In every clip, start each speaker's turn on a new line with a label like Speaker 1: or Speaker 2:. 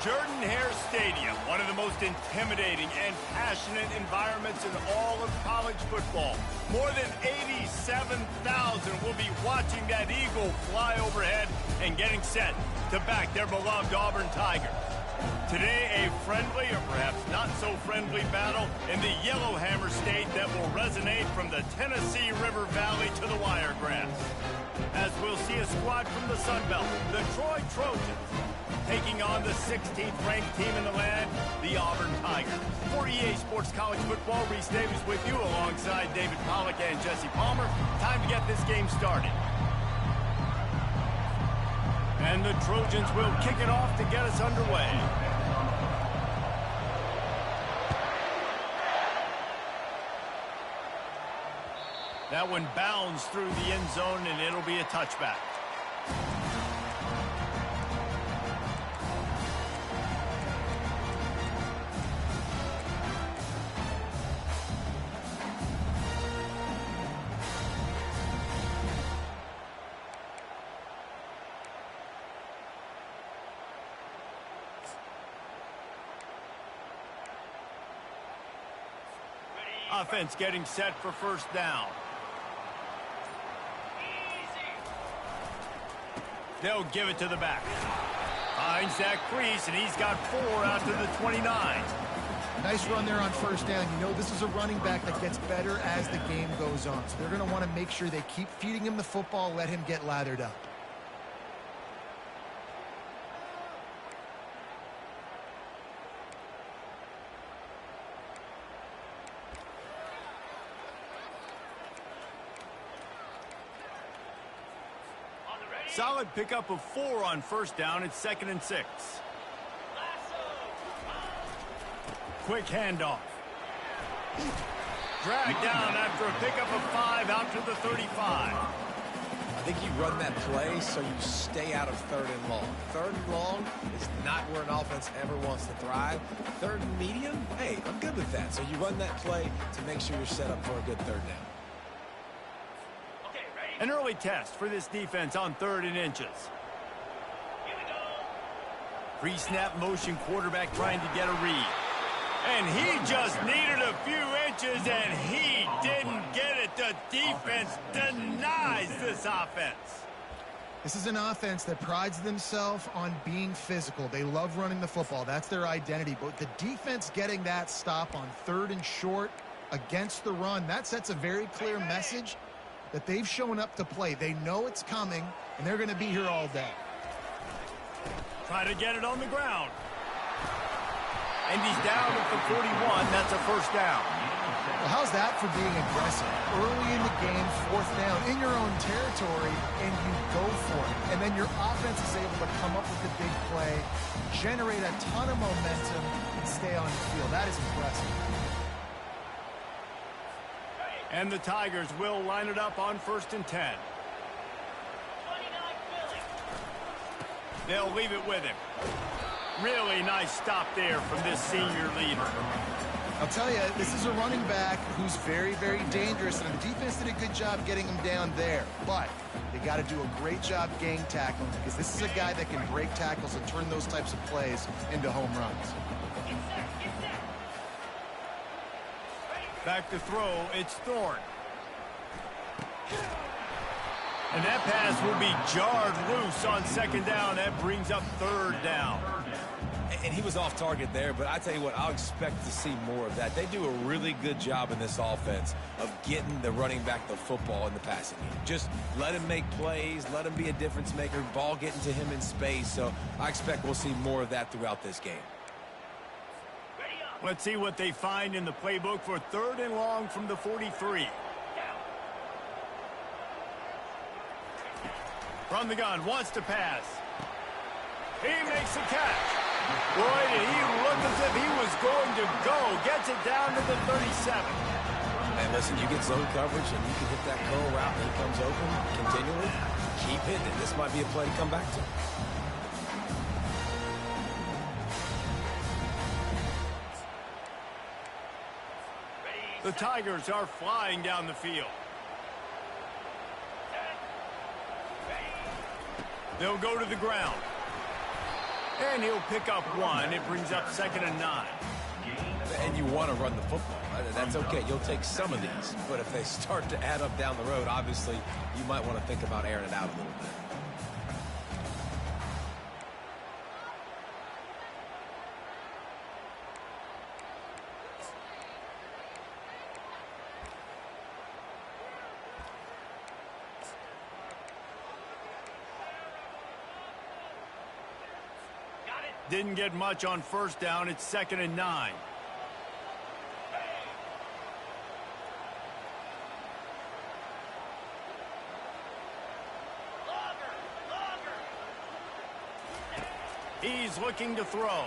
Speaker 1: Jordan-Hare Stadium, one of the most intimidating and passionate environments in all of college football. More than 87,000 will be watching that eagle fly overhead and getting set to back their beloved Auburn Tigers. Today, a friendly or perhaps not so friendly battle in the Yellowhammer State that will resonate from the Tennessee River Valley to the Wiregrass. As we'll see a squad from the Sun Belt, the Troy Trojans, taking on the 16th ranked team in the land, the Auburn Tigers. For EA Sports College Football, Reese Davis with you alongside David Pollack and Jesse Palmer. Time to get this game started. And the Trojans will kick it off to get us underway. That one bounds through the end zone, and it'll be a touchback. Offense getting set for first down. They'll give it to the back. Finds that crease, and he's got 4 out to the 29.
Speaker 2: Nice run there on first down. You know this is a running back that gets better as the game goes on. So they're going to want to make sure they keep feeding him the football, let him get lathered up.
Speaker 1: Solid pickup of 4 on first down. It's 2nd and 6. Quick handoff. Dragged down after a pickup of 5 out to the 35.
Speaker 3: I think you run that play so you stay out of 3rd and long. 3rd and long is not where an offense ever wants to thrive. 3rd and medium, hey, I'm good with that. So you run that play to make sure you're set up for a good 3rd down.
Speaker 1: An early test for this defense on 3rd and inches. Pre-snap motion quarterback trying to get a read. And he just needed a few inches, and he didn't get it. The defense denies this offense.
Speaker 2: This is an offense that prides themselves on being physical. They love running the football. That's their identity. But the defense getting that stop on 3rd and short against the run, that sets a very clear message that they've shown up to play. They know it's coming, and they're going to be here all day.
Speaker 1: Try to get it on the ground. And he's down at the 41. That's a first down.
Speaker 2: Well, how's that for being aggressive? Early in the game, 4th down, in your own territory, and you go for it. And then your offense is able to come up with a big play, generate a ton of momentum, and stay on the field. That is impressive.
Speaker 1: And the Tigers will line it up on 1st and 10. They'll leave it with him. Really nice stop there from this senior leader.
Speaker 2: I'll tell you, this is a running back who's very, very dangerous, and the defense did a good job getting him down there. But they got to do a great job gang tackling, because this is a guy that can break tackles and turn those types of plays into home runs.
Speaker 1: Back to throw, it's Thorne. And that pass will be jarred loose on 2nd down. That brings up 3rd down.
Speaker 3: And he was off target there, but I tell you what, I'll expect to see more of that. They do a really good job in this offense of getting the running back the football in the passing game. Just let him make plays, let him be a difference maker, ball getting to him in space. So I expect we'll see more of that throughout this game.
Speaker 1: Let's see what they find in the playbook for 3rd and long from the 43. From the gun, wants to pass. He makes a catch. Boy, did he look as if he was going to go. Gets it down to the 37.
Speaker 3: And listen, you get zone coverage and you can hit that curl route and he comes open continually. Keep hitting it. This might be a play to come back to.
Speaker 1: The Tigers are flying down the field. They'll go to the ground. And he'll pick up one. It brings up 2nd and 9.
Speaker 3: And you want to run the football. That's okay. You'll take some of these. But if they start to add up down the road, obviously, you might want to think about airing it out a little bit.
Speaker 1: Didn't get much on 1st down. It's 2nd and 9. He's looking to throw.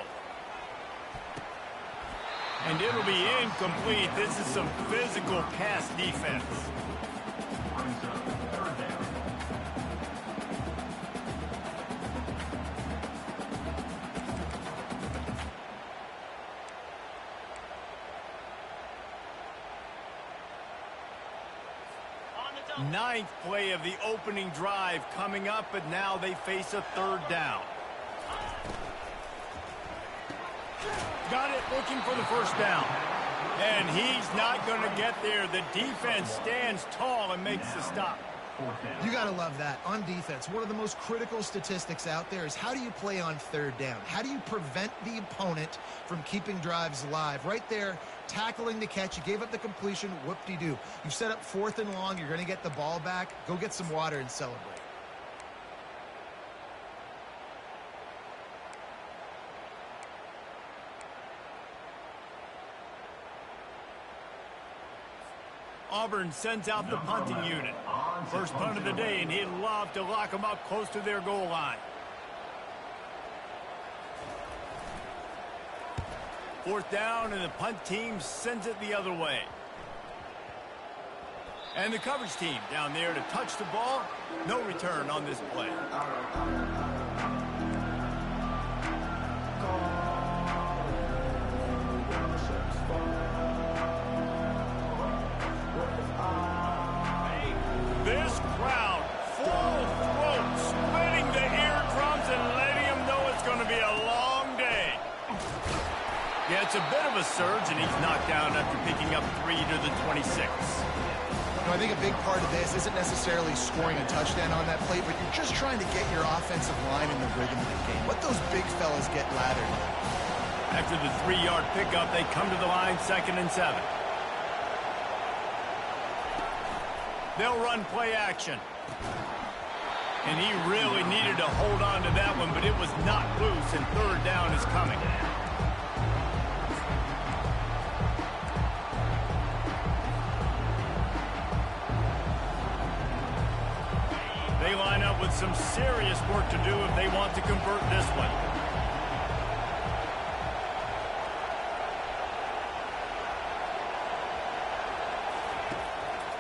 Speaker 1: And it'll be incomplete. This is some physical pass defense. Ninth play of the opening drive coming up, but now they face a 3rd down. Got it, looking for the 1st down. And he's not going to get there. The defense stands tall and makes the stop.
Speaker 2: You got to love that. On defense, one of the most critical statistics out there is how do you play on 3rd down? How do you prevent the opponent from keeping drives alive? Right there, tackling the catch. You gave up the completion. Whoop-de-doo. You set up 4th and long. You're going to get the ball back. Go get some water and celebrate.
Speaker 1: Auburn sends out the punting unit. First punt of the day, and he'd love to lock them up close to their goal line. 4th down, and the punt team sends it the other way. And the coverage team down there to touch the ball. No return on this play. This crowd, full throat, splitting the eardrums and letting them know it's going to be a long day. Yeah, it's a bit of a surge, and he's knocked down after picking up 3 to the 26.
Speaker 2: I think a big part of this isn't necessarily scoring a touchdown on that play, but you're just trying to get your offensive line in the rhythm of the game. Let those big fellas get lathered.
Speaker 1: After the 3-yard pickup, they come to the line, 2nd and 7. They'll run play action. And he really needed to hold on to that one, but it was not loose, and 3rd down is coming. They line up with some serious work to do if they want to convert this one.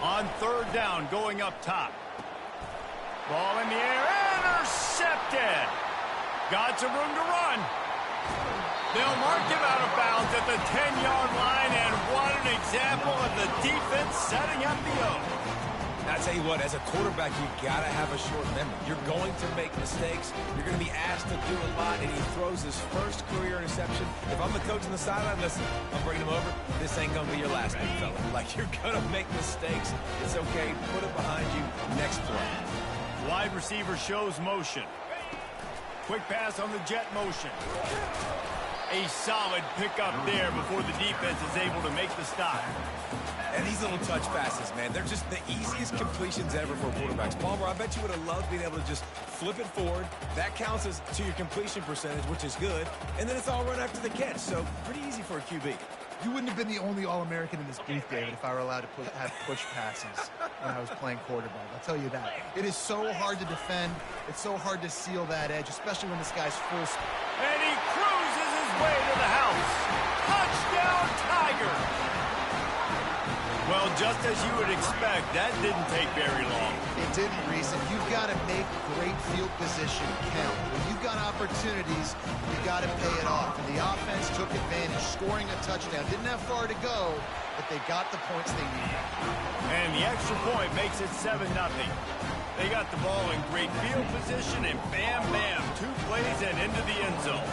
Speaker 1: On 3rd down, going up top. Ball in the air, intercepted. Got some room to run. They'll mark him out of bounds at the 10-yard line, and what an example of the defense setting up the O.
Speaker 3: I tell you what, as a quarterback, you got to have a short memory. You're going to make mistakes. You're going to be asked to do a lot, and he throws his first career interception. If I'm the coach on the sideline, listen, I'm bringing him over. This ain't going to be your last big fella. Like, you're going to make mistakes. It's okay. Put it behind you. Next play.
Speaker 1: Wide receiver shows motion. Quick pass on the jet motion. A solid pickup there before the defense is able to make the stop.
Speaker 3: And these little touch passes, man, they're just the easiest completions ever for quarterbacks. Palmer, I bet you would have loved being able to just flip it forward. That counts as to your completion percentage, which is good. And then it's all run after the catch, so pretty easy for a QB.
Speaker 2: You wouldn't have been the only All-American in this booth, David, if I were allowed to have push passes when I was playing quarterback. I'll tell you that. It is so hard to defend. It's so hard to seal that edge, especially when this guy's full.
Speaker 1: And he cruises his way to the house. Touchdown, Tiger! Well, just as you would expect, that didn't take very long.
Speaker 2: It didn't, Reese. You've got to make great field position count. When you've got opportunities, you got to pay it off. And the offense took advantage, scoring a touchdown. Didn't have far to go, but they got the points they needed.
Speaker 1: And the extra point makes it 7-0. They got the ball in great field position, and bam, bam, 2 plays and into the end zone.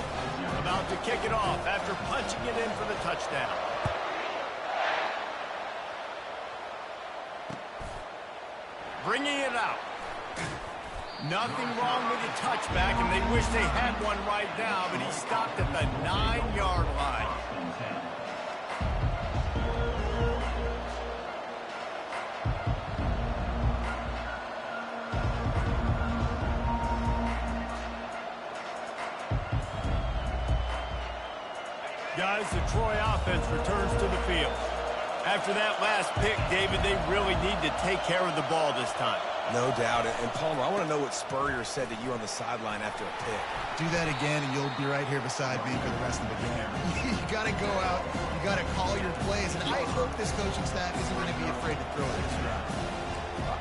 Speaker 1: About to kick it off after punching it in for the touchdown. Bringing it out. Nothing wrong with the touchback, and they wish they had one right now, but he stopped at the 9-yard line. Guys, the Troy offense returns to the field. After that last pick, David, they really need to take care of the ball this time.
Speaker 3: No doubt. And Palmer, I want to know what Spurrier said to you on the sideline after a pick.
Speaker 2: Do that again, and you'll be right here beside me for the rest of the game. You got to go out. You got to call your plays. And I hope this coaching staff isn't going to be afraid to throw this route.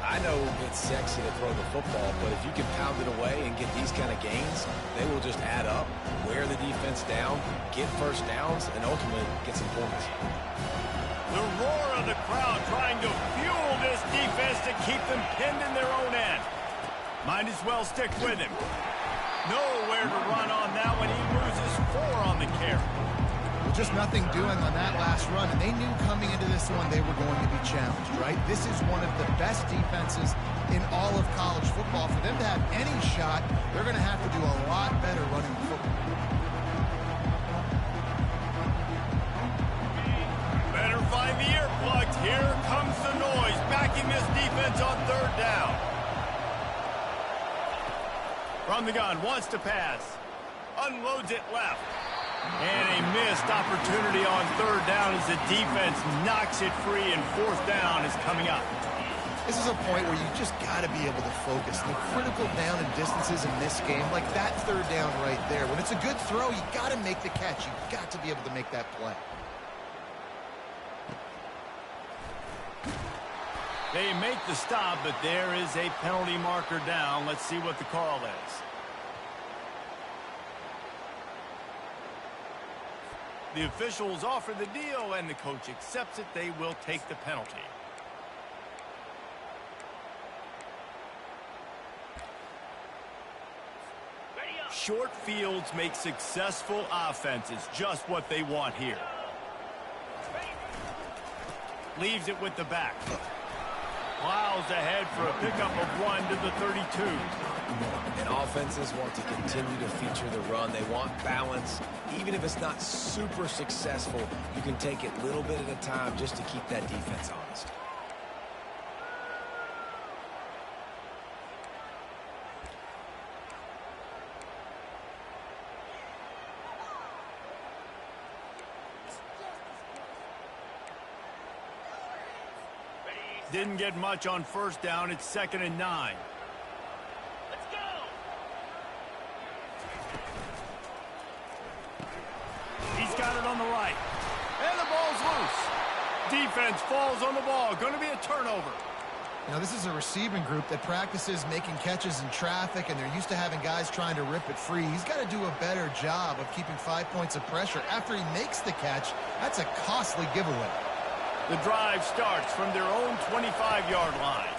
Speaker 3: I know it's sexy to throw the football, but if you can pound it away and get these kind of gains, they will just add up, wear the defense down, get first downs, and ultimately get some points.
Speaker 1: The roar of the crowd trying to fuel this defense to keep them pinned in their own end. Might as well stick with him. Nowhere to run on that one. He loses 4 on the carry.
Speaker 2: Well, just nothing doing on that last run, and they knew coming into this one they were going to be challenged, right? This is one of the best defenses in all of college football. For them to have any shot, they're going to have to do a lot better running the football.
Speaker 1: Find the earplugs. Here comes the noise, backing this defense on 3rd down. From the gun, wants to pass. Unloads it left. And a missed opportunity on 3rd down as the defense knocks it free, and 4th down is coming up.
Speaker 2: This is a point where you just got to be able to focus. The critical down and distances in this game, like that 3rd down right there. When it's a good throw, you got to make the catch. You got to be able to make that play.
Speaker 1: They make the stop, but there is a penalty marker down. Let's see what the call is. The officials offer the deal, and the coach accepts it. They will take the penalty. Short fields make successful offenses just what they want here. Leaves it with the back. Plows ahead for a pickup of 1 to the 32.
Speaker 3: And offenses want to continue to feature the run. They want balance. Even if it's not super successful, you can take it little bit at a time just to keep that defense honest.
Speaker 1: Didn't get much on 1st down. It's 2nd and 9. Let's go. He's got it on the right. And the ball's loose. Defense falls on the ball. Going to be a turnover.
Speaker 2: You know, this is a receiving group that practices making catches in traffic, and they're used to having guys trying to rip it free. He's got to do a better job of keeping 5 points of pressure. After he makes the catch, that's a costly giveaway.
Speaker 1: The drive starts from their own 25-yard line.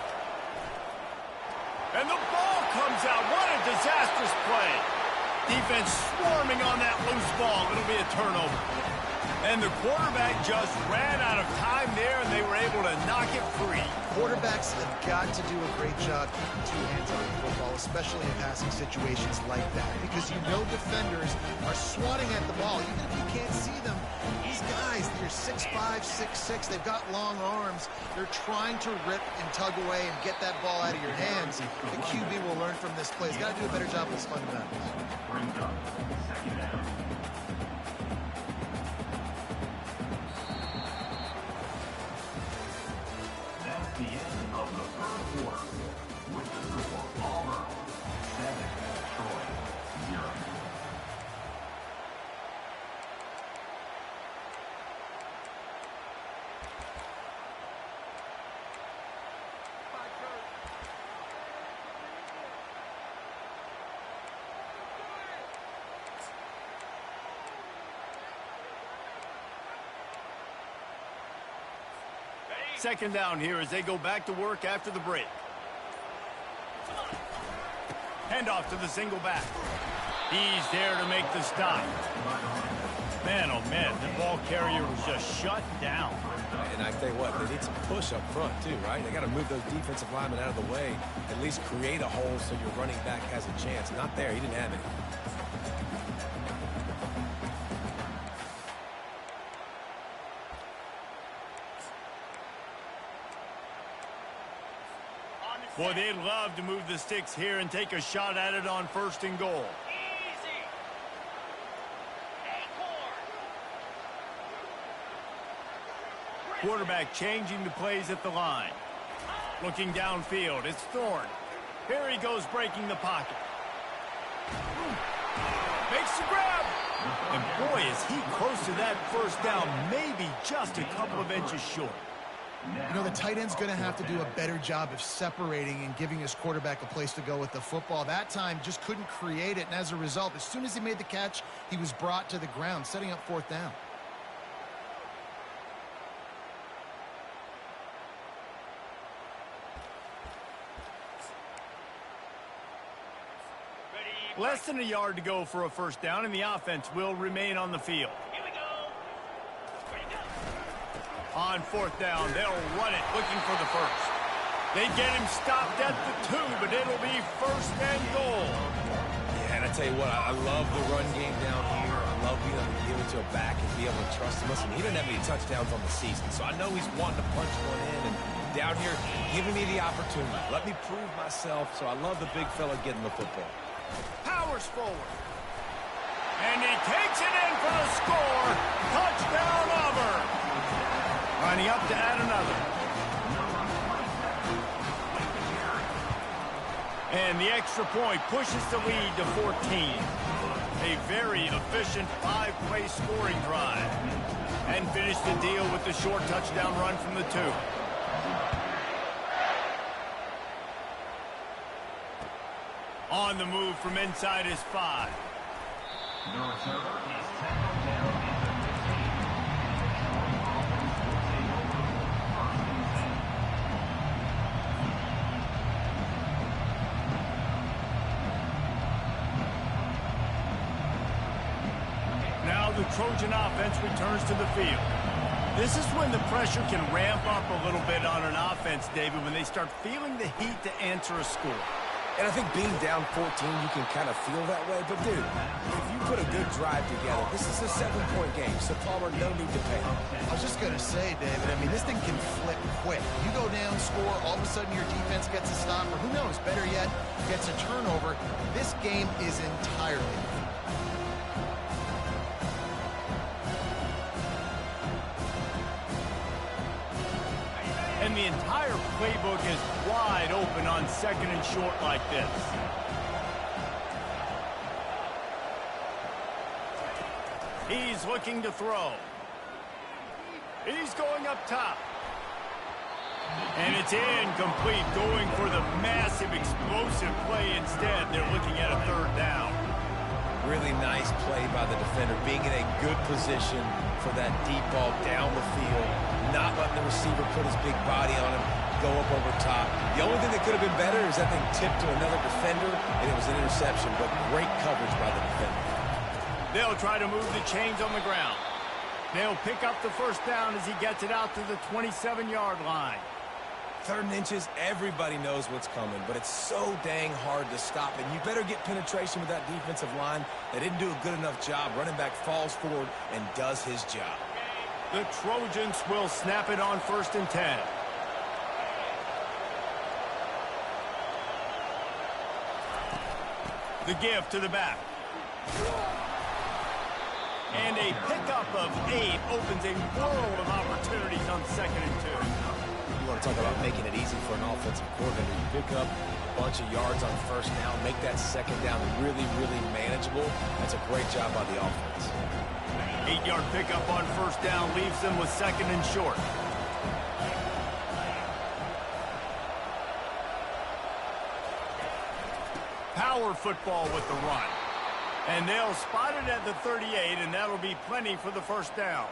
Speaker 1: And the ball comes out. What a disastrous play. Defense swarming on that loose ball. It'll be a turnover. And the quarterback just ran out of time there, and they were able to knock it free.
Speaker 2: Quarterbacks have got to do a great job keeping 2 hands on the football, especially in passing situations like that, because you know defenders are swatting at the ball. Even if you can't see them, these guys, they're 6'5", 6'6", they've got long arms. They're trying to rip and tug away and get that ball out of your hands. The QB will learn from this play. He's got to do a better job with his fundamentals.
Speaker 4: That's the end of the 3rd quarter. With the score, Auburn 7, Troy 0.
Speaker 1: Second down here as they go back to work after the break. Handoff to the single back. He's there to make the stop. Man, oh man, the ball carrier was just shut down.
Speaker 3: And I tell you what, they need some push up front too, right? They got to move those defensive linemen out of the way, at least create a hole so your running back has a chance. Not there, he didn't have it.
Speaker 1: Boy, they'd love to move the sticks here and take a shot at it on 1st and goal. Quarterback changing the plays at the line. Looking downfield, it's Thorne. Here he goes breaking the pocket. Makes the grab. And boy, is he close to that 1st down, maybe just a couple of inches short.
Speaker 2: You know, the tight end's going to have to do a better job of separating and giving his quarterback a place to go with the football. That time just couldn't create it, and as a result, as soon as he made the catch, he was brought to the ground, setting up 4th down.
Speaker 1: Less than a yard to go for a 1st down, and the offense will remain on the field. Here we go. On 4th down, they'll run it, looking for the 1st. They get him stopped at the 2, but it'll be 1st and goal.
Speaker 3: Yeah, and I tell you what, I love the run game down here. I love being able to give it to a back and be able to trust him. Listen, he didn't have any touchdowns on the season, so I know he's wanting to punch one in. And down here, giving me the opportunity. Let me prove myself, so I love the big fella getting the football.
Speaker 1: Powers forward. And he takes it in for the score. Touchdown, Auburn. Lining up to add another. And the extra point pushes the lead to 14. A very efficient 5-play scoring drive. And finish the deal with the short touchdown run from the 2. On the move from inside his 5.
Speaker 4: The receiver is tackled down at the 15. Will take over 1st and 10.
Speaker 1: Now the Trojan offense returns to the field. This is when the pressure can ramp up a little bit on an offense, David, when they start feeling the heat to answer a score.
Speaker 3: And I think being down 14, you can kind of feel that way. But, dude, if you put a good drive together, this is a 7-point game, so Palmer, no need to panic.
Speaker 2: I was just going to say, David, I mean, this thing can flip quick. You go down, score, all of a sudden your defense gets a stop, or who knows, better yet, gets a turnover. This game is entirely different.
Speaker 1: And the entire playbook is wide open on 2nd and short like this. He's looking to throw. He's going up top. And it's incomplete, going for the massive explosive play instead. They're looking at a 3rd down.
Speaker 3: Really nice play by the defender, being in a good position for that deep ball down the field, not letting the receiver put his big body on him, go up over top. The only thing that could have been better is that thing tipped to another defender, and it was an interception, but great coverage by the defender.
Speaker 1: They'll try to move the chains on the ground. They'll pick up the 1st down as he gets it out to the 27-yard line.
Speaker 3: 3rd and inches, everybody knows what's coming, but it's so dang hard to stop, and you better get penetration with that defensive line. They didn't do a good enough job. Running back falls forward and does his job.
Speaker 1: The Trojans will snap it on 1st and 10. The give to the back. And a pickup of 8 opens a world of opportunities on 2nd and 2.
Speaker 3: You want to talk about making it easy for an offensive coordinator. You pick up a bunch of yards on 1st down, make that 2nd down really, really manageable. That's a great job by the offense.
Speaker 1: 8-yard pickup on 1st down leaves them with 2nd and short. Power football with the run. And they'll spot it at the 38, and that'll be plenty for the 1st down.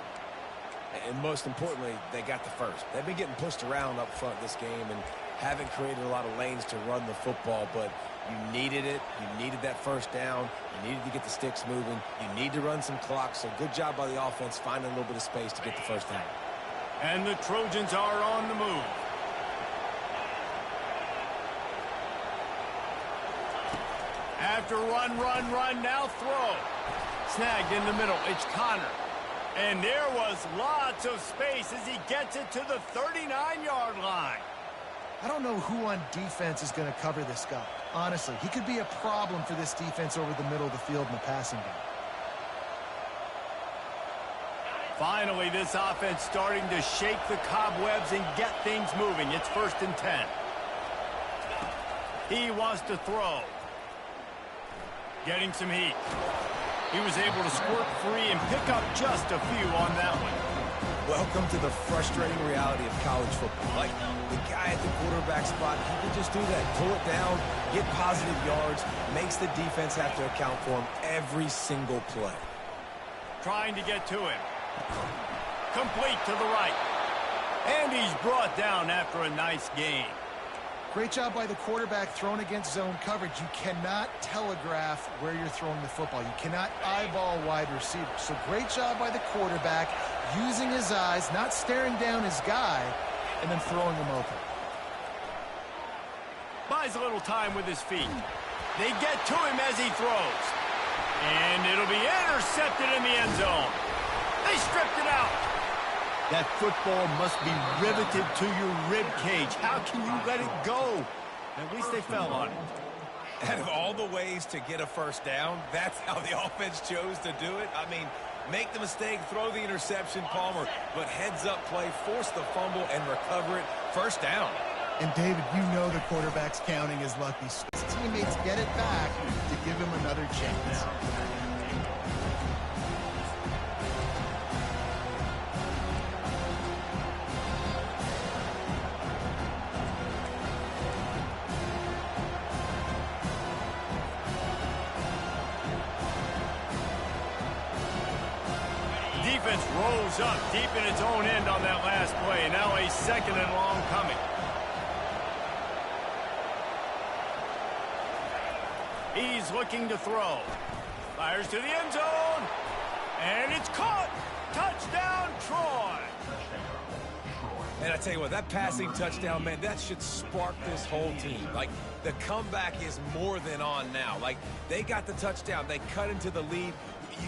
Speaker 3: And most importantly, they got the 1st. They've been getting pushed around up front this game and haven't created a lot of lanes to run the football, but You needed it. You needed that first down. You needed to get the sticks moving. You need to run some clock. So good job by the offense finding a little bit of space to get the first down.
Speaker 1: And the Trojans are on the move. After run, now throw. Snagged in the middle. It's Connor. And there was lots of space as he gets it to the 39-yard line.
Speaker 2: I don't know who on defense is going to cover this guy. Honestly, he could be a problem for this defense over the middle of the field in the passing game.
Speaker 1: Finally, this offense starting to shake the cobwebs and get things moving. It's 1st and 10. He wants to throw. Getting some heat. He was able to squirt free and pick up just a few on that one.
Speaker 3: Welcome to the frustrating reality of college football. Like, the guy at the quarterback spot, he can just do that. Pull it down, get positive yards, makes the defense have to account for him every single play.
Speaker 1: Trying to get to him. Complete to the right. And he's brought down after a nice gain.
Speaker 2: Great job by the quarterback thrown against zone coverage. You cannot telegraph where you're throwing the football. You cannot eyeball wide receivers. So great job by the quarterback using his eyes, not staring down his guy, and then throwing him open.
Speaker 1: Buys a little time with his feet. They get to him as he throws. And it'll be intercepted in the end zone. They stripped it out. That football must be riveted to your rib cage. How can you let it go? At least they fell on it.
Speaker 3: Out of all the ways to get a first down, that's how the offense chose to do it. I mean, make the mistake, throw the interception, Palmer, but heads-up play, force the fumble, and recover it. First down.
Speaker 2: And, David, you know the quarterback's counting his lucky. His teammates get it back to give him another chance.
Speaker 1: Defense rolls up deep in its own end on that last play. Now a 2nd and long coming. He's looking to throw. Fires to the end zone. And it's caught. Touchdown, Troy.
Speaker 3: And I tell you what, that passing touchdown, man, that should spark this whole team. Like, the comeback is more than on now. Like, they got the touchdown. They cut into the lead.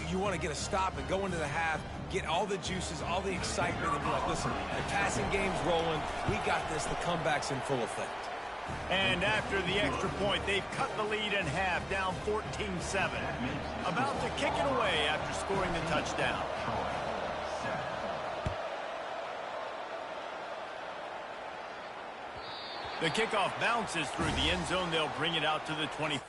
Speaker 3: You want to get a stop and go into the half, get all the juices, all the excitement, and be like, listen, the passing game's rolling. We got this. The comeback's in full effect.
Speaker 1: And after the extra point, they've cut the lead in half, down 14-7. About to kick it away after scoring the touchdown. The kickoff bounces through the end zone. They'll bring it out to the 20.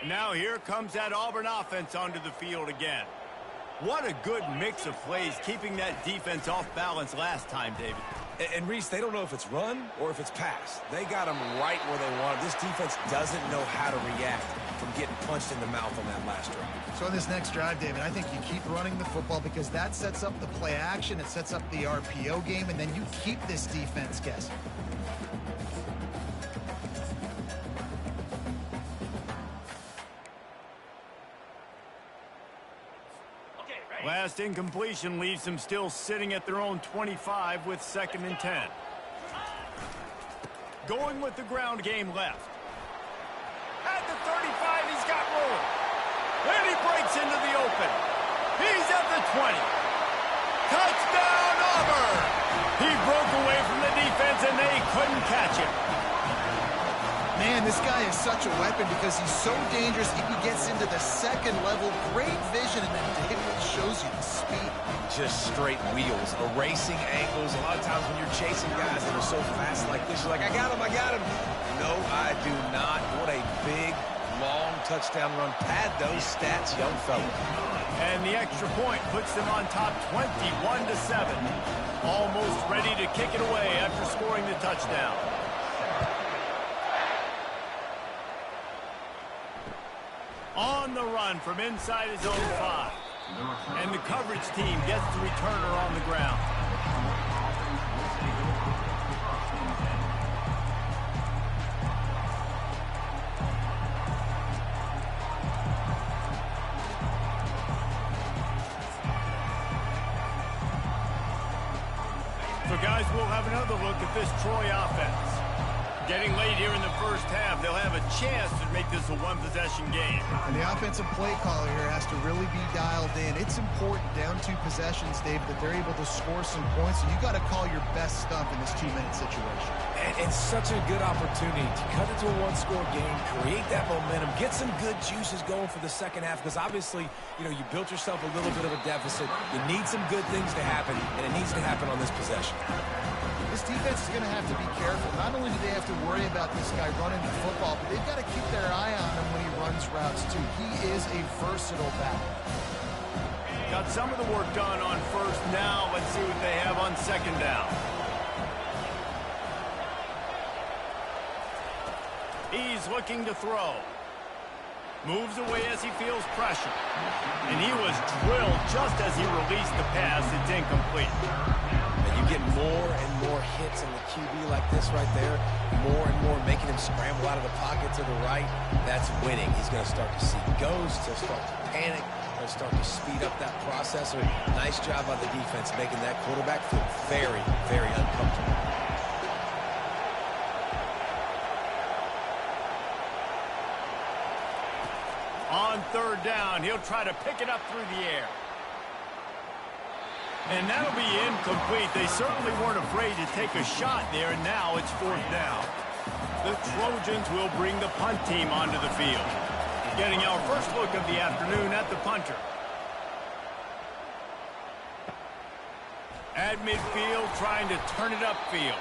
Speaker 1: Now here comes that Auburn offense onto the field again. What a good mix of plays, keeping that defense off balance last time, David.
Speaker 3: And Reese, they don't know if it's run or if it's pass. They got them right where they want them. This defense doesn't know how to react from getting punched in the mouth on that last drive.
Speaker 2: So on this next drive, David, I think you keep running the football because that sets up the play action, it sets up the RPO game, and then you keep this defense guessing.
Speaker 1: Last incompletion leaves them still sitting at their own 25 with 2nd and 10. Going with the ground game left. At the 35, he's got room. And he breaks into the open. He's at the 20. Touchdown, Auburn! He broke away from the
Speaker 2: this guy is such a weapon because he's so dangerous if he gets into the second level. Great vision, and then David shows you the speed.
Speaker 3: Just straight wheels, erasing angles. A lot of times when you're chasing guys that are so fast like this, you're like, I got him, I got him. No, I do not. What a big, long touchdown run. Pad those stats, young fella.
Speaker 1: And the extra point puts them on top 21-7. Almost ready to kick it away after scoring the touchdown. On the run from inside his own 5. And the coverage team gets the returner on the ground. So, guys, we'll have another look at this Troy offense. Getting late here in the first half, they'll have a chance to make this a one-possession game.
Speaker 2: And the offensive play caller here has to really be dialed in. It's important down 2 possessions, Dave, that they're able to score some points. So you got to call your best stuff in this 2-minute situation.
Speaker 3: And it's such a good opportunity to cut into a one-score game, create that momentum, get some good juices going for the second half, because obviously, you know, you built yourself a little bit of a deficit. You need some good things to happen, and it needs to happen on this possession.
Speaker 2: This defense is going to have to be careful. Not only do they have to worry about this guy running the football, but they've got to keep their eye on him when he runs routes, too. He is a versatile back.
Speaker 1: Got some of the work done on first. Now let's see what they have on second down. He's looking to throw. Moves away as he feels pressure. And he was drilled just as he released the pass. It's incomplete.
Speaker 3: You get more and more hits on the QB like this right there, more and more making him scramble out of the pocket to the right. That's winning. He's going to start to see ghosts. He'll start to panic. He'll start to speed up that processor. Nice job by the defense making that quarterback feel very, very uncomfortable.
Speaker 1: On third down, he'll try to pick it up through the air. And that'll be incomplete. They certainly weren't afraid to take a shot there, and now it's fourth down. The Trojans will bring the punt team onto the field. Getting our first look of the afternoon at the punter. At midfield, trying to turn it upfield.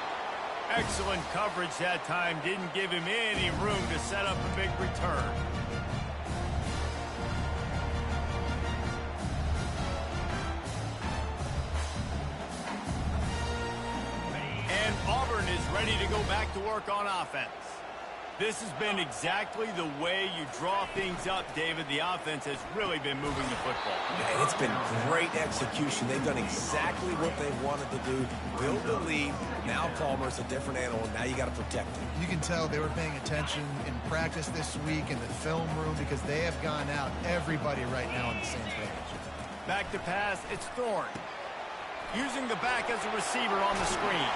Speaker 1: Excellent coverage that time. Didn't give him any room to set up a big return. And Auburn is ready to go back to work on offense. This has been exactly the way you draw things up, David. The offense has really been moving the football.
Speaker 3: And it's been great execution. They've done exactly what they wanted to do. Build the lead. Now Palmer's a different animal. Now you got to protect him.
Speaker 2: You can tell they were paying attention in practice this week in the film room because they have gone out, everybody right now on the same page.
Speaker 1: Back to pass, it's Thorne. Using the back as a receiver on the screen.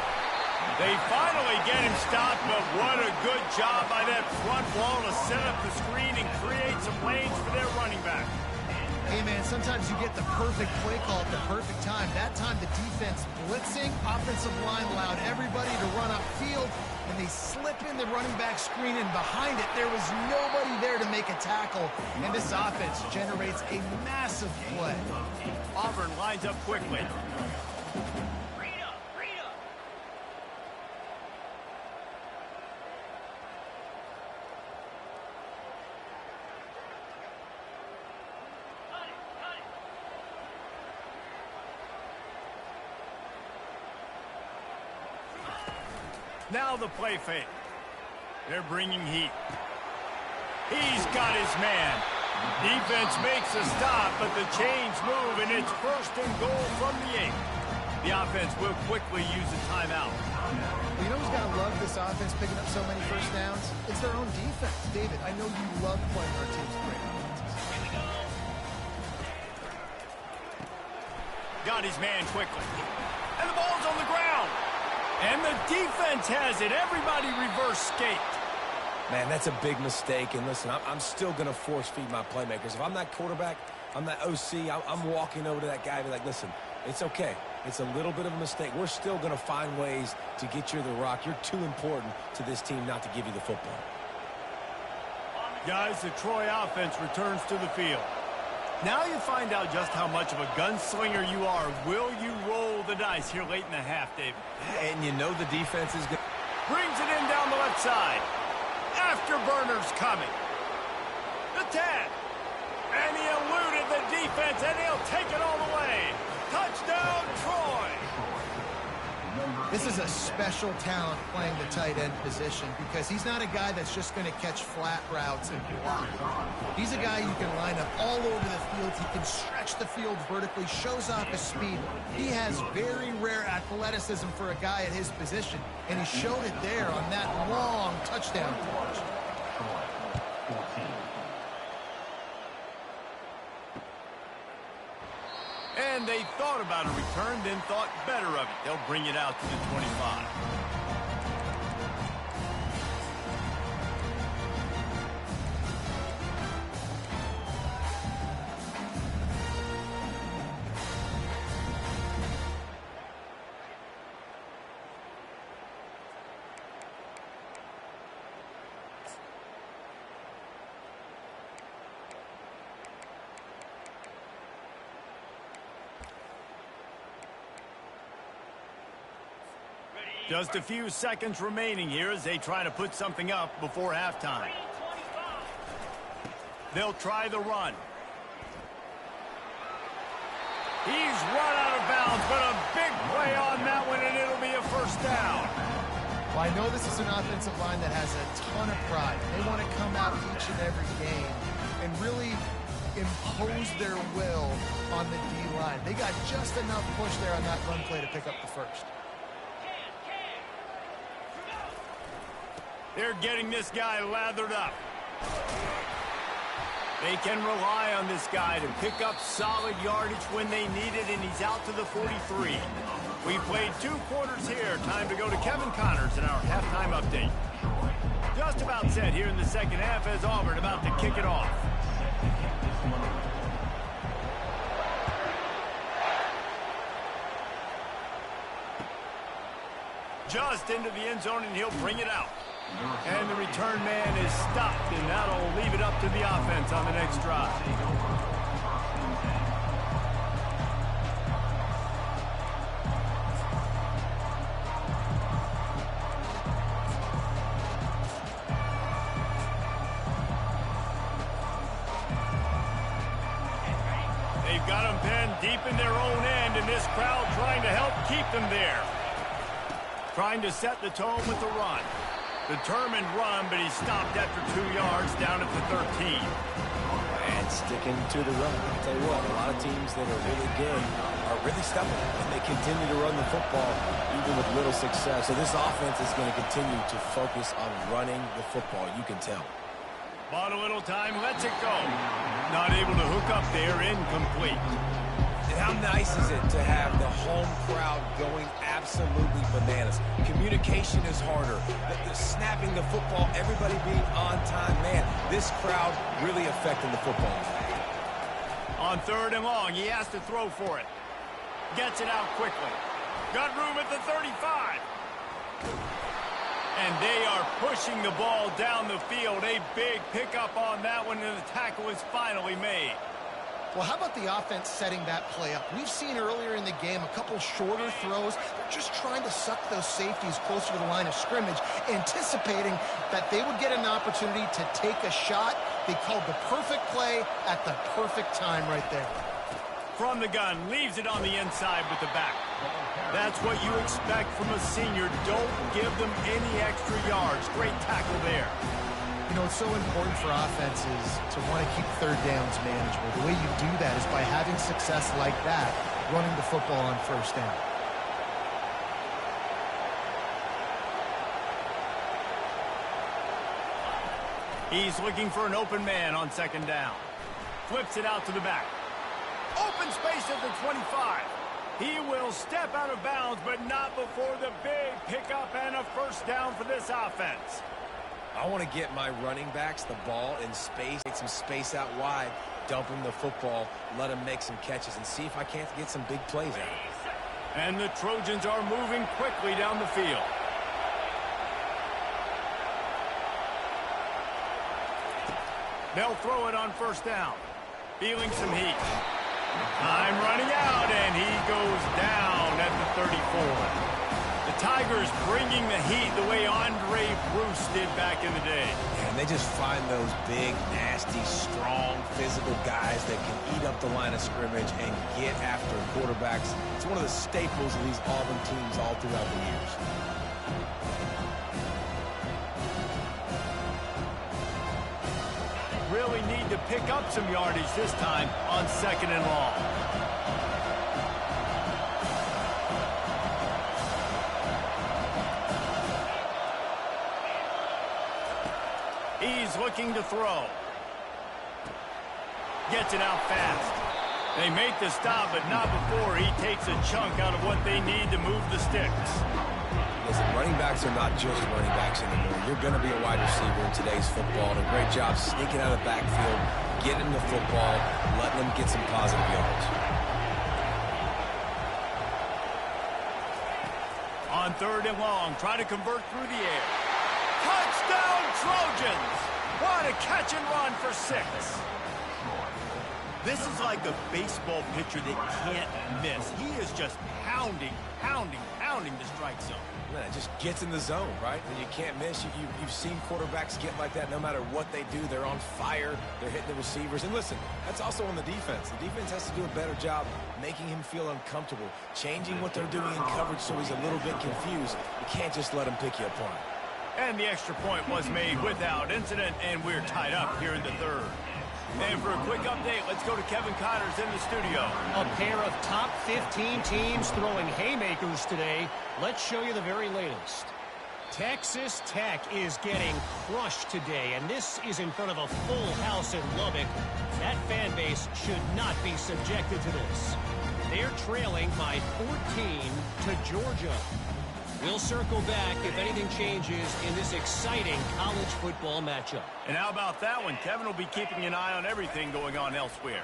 Speaker 1: They finally get him stopped, but what a good job by that front wall to set up the screen and create some lanes for their running back.
Speaker 2: Hey, man, sometimes you get the perfect play call at the perfect time. That time the defense blitzing, offensive line allowed everybody to run upfield, and they slip in the running back screen, and behind it there was nobody there to make a tackle, and this offense generates a massive play.
Speaker 1: Auburn lines up quickly. Now the play fake. They're bringing heat. He's got his man. Defense makes a stop, but the chains move, and it's first and goal from the 8. The offense will quickly use a timeout.
Speaker 2: Well, you know who's got to love this offense picking up so many first downs? It's their own defense. David, I know you love playing our team's great offenses.
Speaker 1: Got his man quickly. And the ball's on the ground. And the defense has it. Everybody reverse skate.
Speaker 3: Man, that's a big mistake. And listen, I'm still going to force feed my playmakers. If I'm that quarterback, I'm that OC, I'm walking over to that guy and be like, listen, it's okay. It's a little bit of a mistake. We're still going to find ways to get you the rock. You're too important to this team not to give you the football.
Speaker 1: Guys, the Troy offense returns to the field. Now you find out just how much of a gunslinger you are. Will you roll the dice here late in the half, David?
Speaker 3: And you know the defense is good.
Speaker 1: Brings it in down the left side. Afterburner's coming. The 10. And he eluded the defense, and he'll take it all the way. Touchdown, Troy.
Speaker 2: This is a special talent playing the tight end position because he's not a guy that's just going to catch flat routes and block. He's a guy you can line up all over the field. He can stretch the field vertically, shows off his speed. He has very rare athleticism for a guy at his position, and he showed it there on that long touchdown catch.
Speaker 1: And they thought about a return, then thought better of it. They'll bring it out to the 25. Just a few seconds remaining here as they try to put something up before halftime. They'll try the run. He's run out of bounds, but a big play on that one, and it'll be a first down.
Speaker 2: Well, I know this is an offensive line that has a ton of pride. They want to come out each and every game and really impose their will on the D-line. They got just enough push there on that run play to pick up the first.
Speaker 1: They're getting this guy lathered up. They can rely on this guy to pick up solid yardage when they need it, and he's out to the 43. We played 2 quarters here. Time to go to Kevin Connors in our halftime update. Just about set here in the second half as Auburn about to kick it off. Just into the end zone, and he'll bring it out. And the return man is stopped, and that'll leave it up to the offense on the next drive. They've got them pinned deep in their own end, and this crowd trying to help keep them there. Trying to set the tone with the run. Determined run, but he stopped after 2 yards down at the 13.
Speaker 3: And sticking to the run. I'll tell you what, a lot of teams that are really good are really stubborn, and they continue to run the football even with little success. So this offense is going to continue to focus on running the football. You can tell.
Speaker 1: Bought a little time, lets it go. Not able to hook up there, incomplete.
Speaker 3: And how nice is it to have the home crowd going absolutely bananas? Communication is harder. The snapping the football, everybody being on time. Man, this crowd really affecting the football.
Speaker 1: On 3rd and long, he has to throw for it. Gets it out quickly. Got room at the 35. And they are pushing the ball down the field. A big pickup on that one, and the tackle is finally made.
Speaker 2: Well, how about the offense setting that play up? We've seen earlier in the game a couple shorter throws. They're just trying to suck those safeties closer to the line of scrimmage, anticipating that they would get an opportunity to take a shot. They called the perfect play at the perfect time right there.
Speaker 1: From the gun, leaves it on the inside with the back. That's what you expect from a senior. Don't give them any extra yards. Great tackle there.
Speaker 2: You know, it's so important for offenses to want to keep 3rd downs manageable. The way you do that is by having success like that, running the football on 1st down.
Speaker 1: He's looking for an open man on 2nd down. Flips it out to the back. Open space at the 25. He will step out of bounds, but not before the big pickup and a first down for this offense.
Speaker 3: I want to get my running backs the ball in space, get some space out wide, dump them the football, let them make some catches, and see if I can't get some big plays out.
Speaker 1: And the Trojans are moving quickly down the field. They'll throw it on first down. Feeling some heat. Time running out, and he goes down at the 34. The Tigers bringing the heat the way Andre Bruce did back in the day.
Speaker 3: And they just find those big, nasty, strong, physical guys that can eat up the line of scrimmage and get after quarterbacks. It's one of the staples of these Auburn teams all throughout the years.
Speaker 1: Really need to pick up some yardage this time on 2nd and long. He's looking to throw. Gets it out fast. They make the stop, but not before he takes a chunk out of what they need to move the sticks.
Speaker 3: Listen, running backs are not just running backs anymore. You're going to be a wide receiver in today's football. And a great job sneaking out of the backfield, getting them the football, letting them get some positive yards.
Speaker 1: On 3rd and long, try to convert through the air. Touchdown, Trojans! What a catch and run for 6. This is like a baseball pitcher that can't miss. He is just pounding the strike zone.
Speaker 3: Man, it just gets in the zone, right? And you can't miss. You've seen quarterbacks get like that no matter what they do. They're on fire. They're hitting the receivers. And listen, that's also on the defense. The defense has to do a better job making him feel uncomfortable, changing what they're doing in coverage so he's a little bit confused. You can't just let him pick you apart.
Speaker 1: And the extra point was made without incident, and we're tied up here in the 3rd. And for a quick update, let's go to Kevin Connors in the studio.
Speaker 5: A pair of top 15 teams throwing haymakers today. Let's show you the very latest. Texas Tech is getting crushed today, and this is in front of a full house in Lubbock. That fan base should not be subjected to this. They're trailing by 14 to Georgia. We'll circle back if anything changes in this exciting college football matchup.
Speaker 1: And how about that one? Kevin will be keeping an eye on everything going on elsewhere.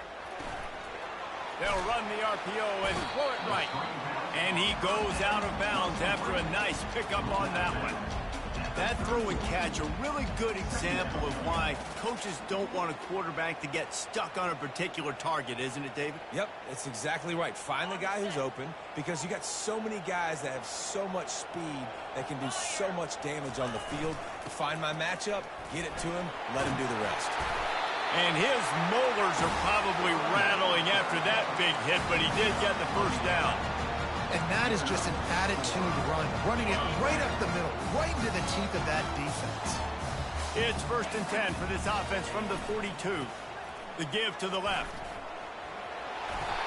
Speaker 1: They'll run the RPO and throw it right. And he goes out of bounds after a nice pickup on that one. That throw and catch, a really good example of why coaches don't want a quarterback to get stuck on a particular target, isn't it, David?
Speaker 3: Yep, that's exactly right. Find the guy who's open because you got so many guys that have so much speed that can do so much damage on the field. Find my matchup, get it to him, let him do the rest.
Speaker 1: And his molars are probably rattling after that big hit, but he did get the first down.
Speaker 2: And that is just an attitude run, running it right up the middle, right into the teeth of that defense.
Speaker 1: It's 1st and 10 for this offense from the 42. The give to the left.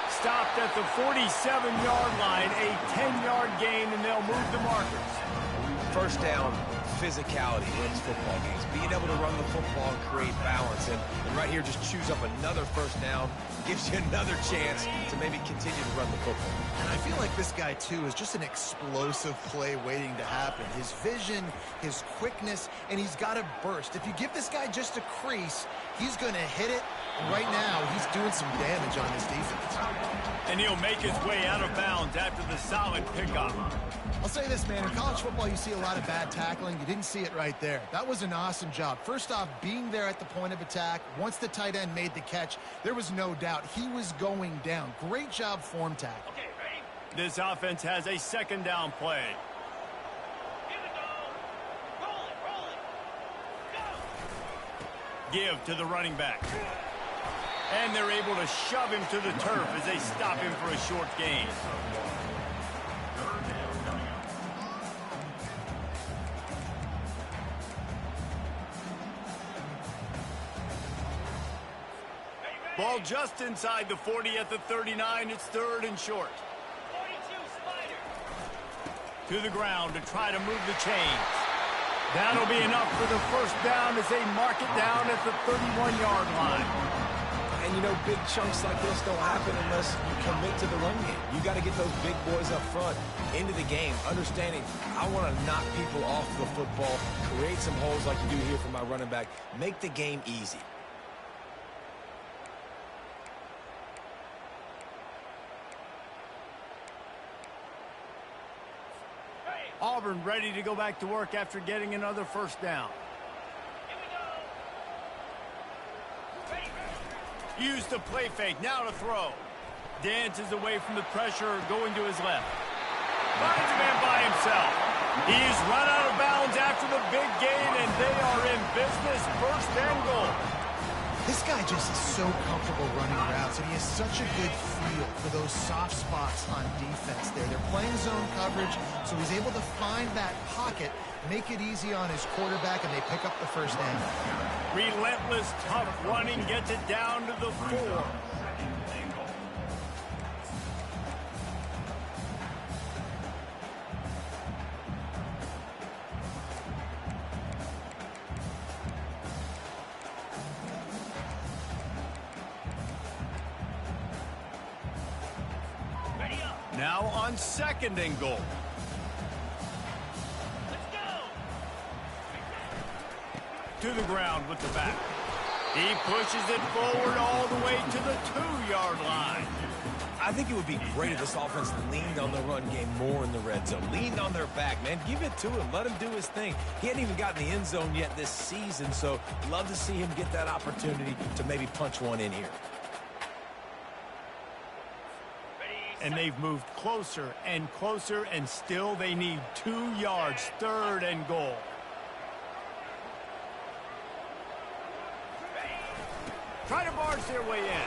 Speaker 1: Stopped at the 47-yard line, a 10-yard gain, and they'll move the markers.
Speaker 3: First down, physicality wins football games. Being able to run the football and create balance. And right here, just choose up another first down. Gives you another chance to maybe continue to run the football.
Speaker 2: And I feel like this guy, too, is just an explosive play waiting to happen. His vision, his quickness, and he's got a burst. If you give this guy just a crease, he's going to hit it. And right now, he's doing some damage on this defense.
Speaker 1: And he'll make his way out of bounds after the solid pickup.
Speaker 2: I'll say this, man. In college football, you see a lot of bad tackling. You didn't see it right there. That was an awesome job. First off, being there at the point of attack. Once the tight end made the catch, there was no doubt he was going down. Great job form tackle.
Speaker 1: Okay, ready? This offense has a 2nd down play. Here we go. Roll it. Go. Give to the running back. And they're able to shove him to the turf as they stop him for a short gain. Ball just inside the 40 at the 39. It's 3rd and short. 42, Spider. To the ground to try to move the chains. That'll be enough for the first down as they mark it down at the 31-yard line.
Speaker 3: And, you know, big chunks like this don't happen unless you commit to the run game. You got to get those big boys up front into the game, understanding I want to knock people off the football, create some holes like you do here for my running back, make the game easy.
Speaker 1: Auburn ready to go back to work after getting another first down. Use the play fake. Now to throw. Dances away from the pressure, going to his left. Finds a man by himself. He's run out of bounds after the big gain, and they are in business. First and goal.
Speaker 2: This guy just is so comfortable running routes, and he has such a good feel for those soft spots on defense there. They're playing zone coverage, so he's able to find that pocket, make it easy on his quarterback, and they pick up the first down.
Speaker 1: Relentless, tough running gets it down to the 4. Now on second and goal. Let's go. To the ground with the back. He pushes it forward all the way to the 2-yard line.
Speaker 3: I think it would be great if this offense leaned on the run game more in the red zone. Leaned on their back, man. Give it to him. Let him do his thing. He hadn't even gotten the end zone yet this season, so love to see him get that opportunity to maybe punch one in here.
Speaker 1: And they've moved closer and closer, and still they need 2 yards. Third and goal. Try to barge their way in.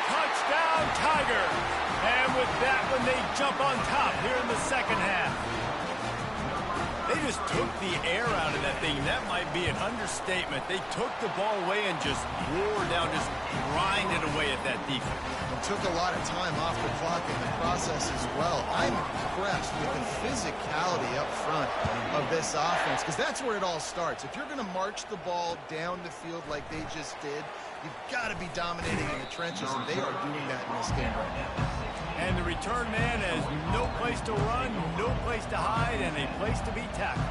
Speaker 1: Touchdown, Tigers. And with that one, they jump on top here in the second half. They just took the air out of that thing. That might be an understatement. They took the ball away and just wore down, just grinded away at that defense.
Speaker 2: It took a lot of time off the clock in the process as well. I'm impressed with the physicality up front of this offense, because that's where it all starts. If you're going to march the ball down the field like they just did, you've got to be dominating in the trenches, and they are doing that in this game right now.
Speaker 1: And the return man has no place to run, no place to hide, and a place to be tackled.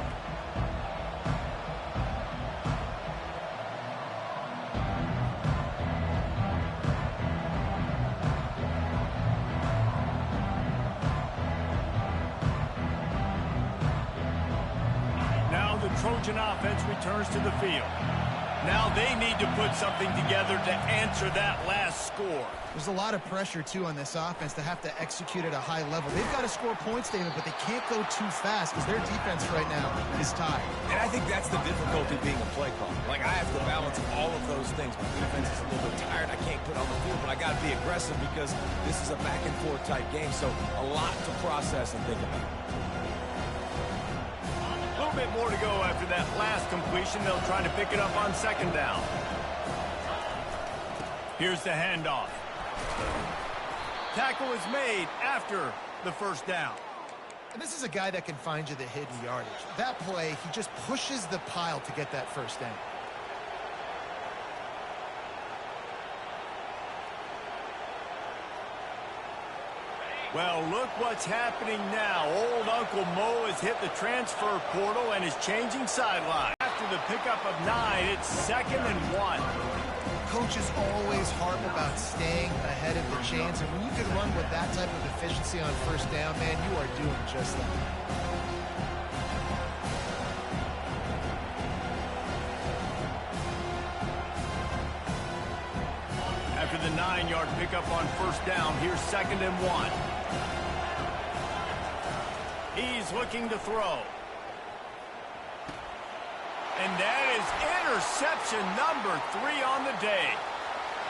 Speaker 1: Now the Trojan offense returns to the field. Now they need to put something together to answer that last score.
Speaker 2: There's a lot of pressure, too, on this offense to have to execute at a high level. They've got to score points, David, but they can't go too fast because their defense right now is tied.
Speaker 3: And I think that's the difficulty being a play caller. Like, I have to balance all of those things. My defense is a little bit tired. I can't put on the field, but I got to be aggressive because this is a back-and-forth type game, so a lot to process and think about.
Speaker 1: A little bit more to go after that last completion. They'll try to pick it up on second down. Here's the handoff. Tackle is made after the first down.
Speaker 2: And this is a guy that can find you the hidden yardage. That play, he just pushes the pile to get that first down.
Speaker 1: Well, look what's happening now. Old Uncle Mo has hit the transfer portal and is changing sideline. After the pickup of 9, it's 2nd and 1.
Speaker 2: Coaches always harp about staying ahead of the chains, and when you can run with that type of efficiency on first down, man, you are doing just that.
Speaker 1: After the 9-yard pickup on first down, here's 2nd and 1. He's looking to throw. And that is interception number 3 on the day.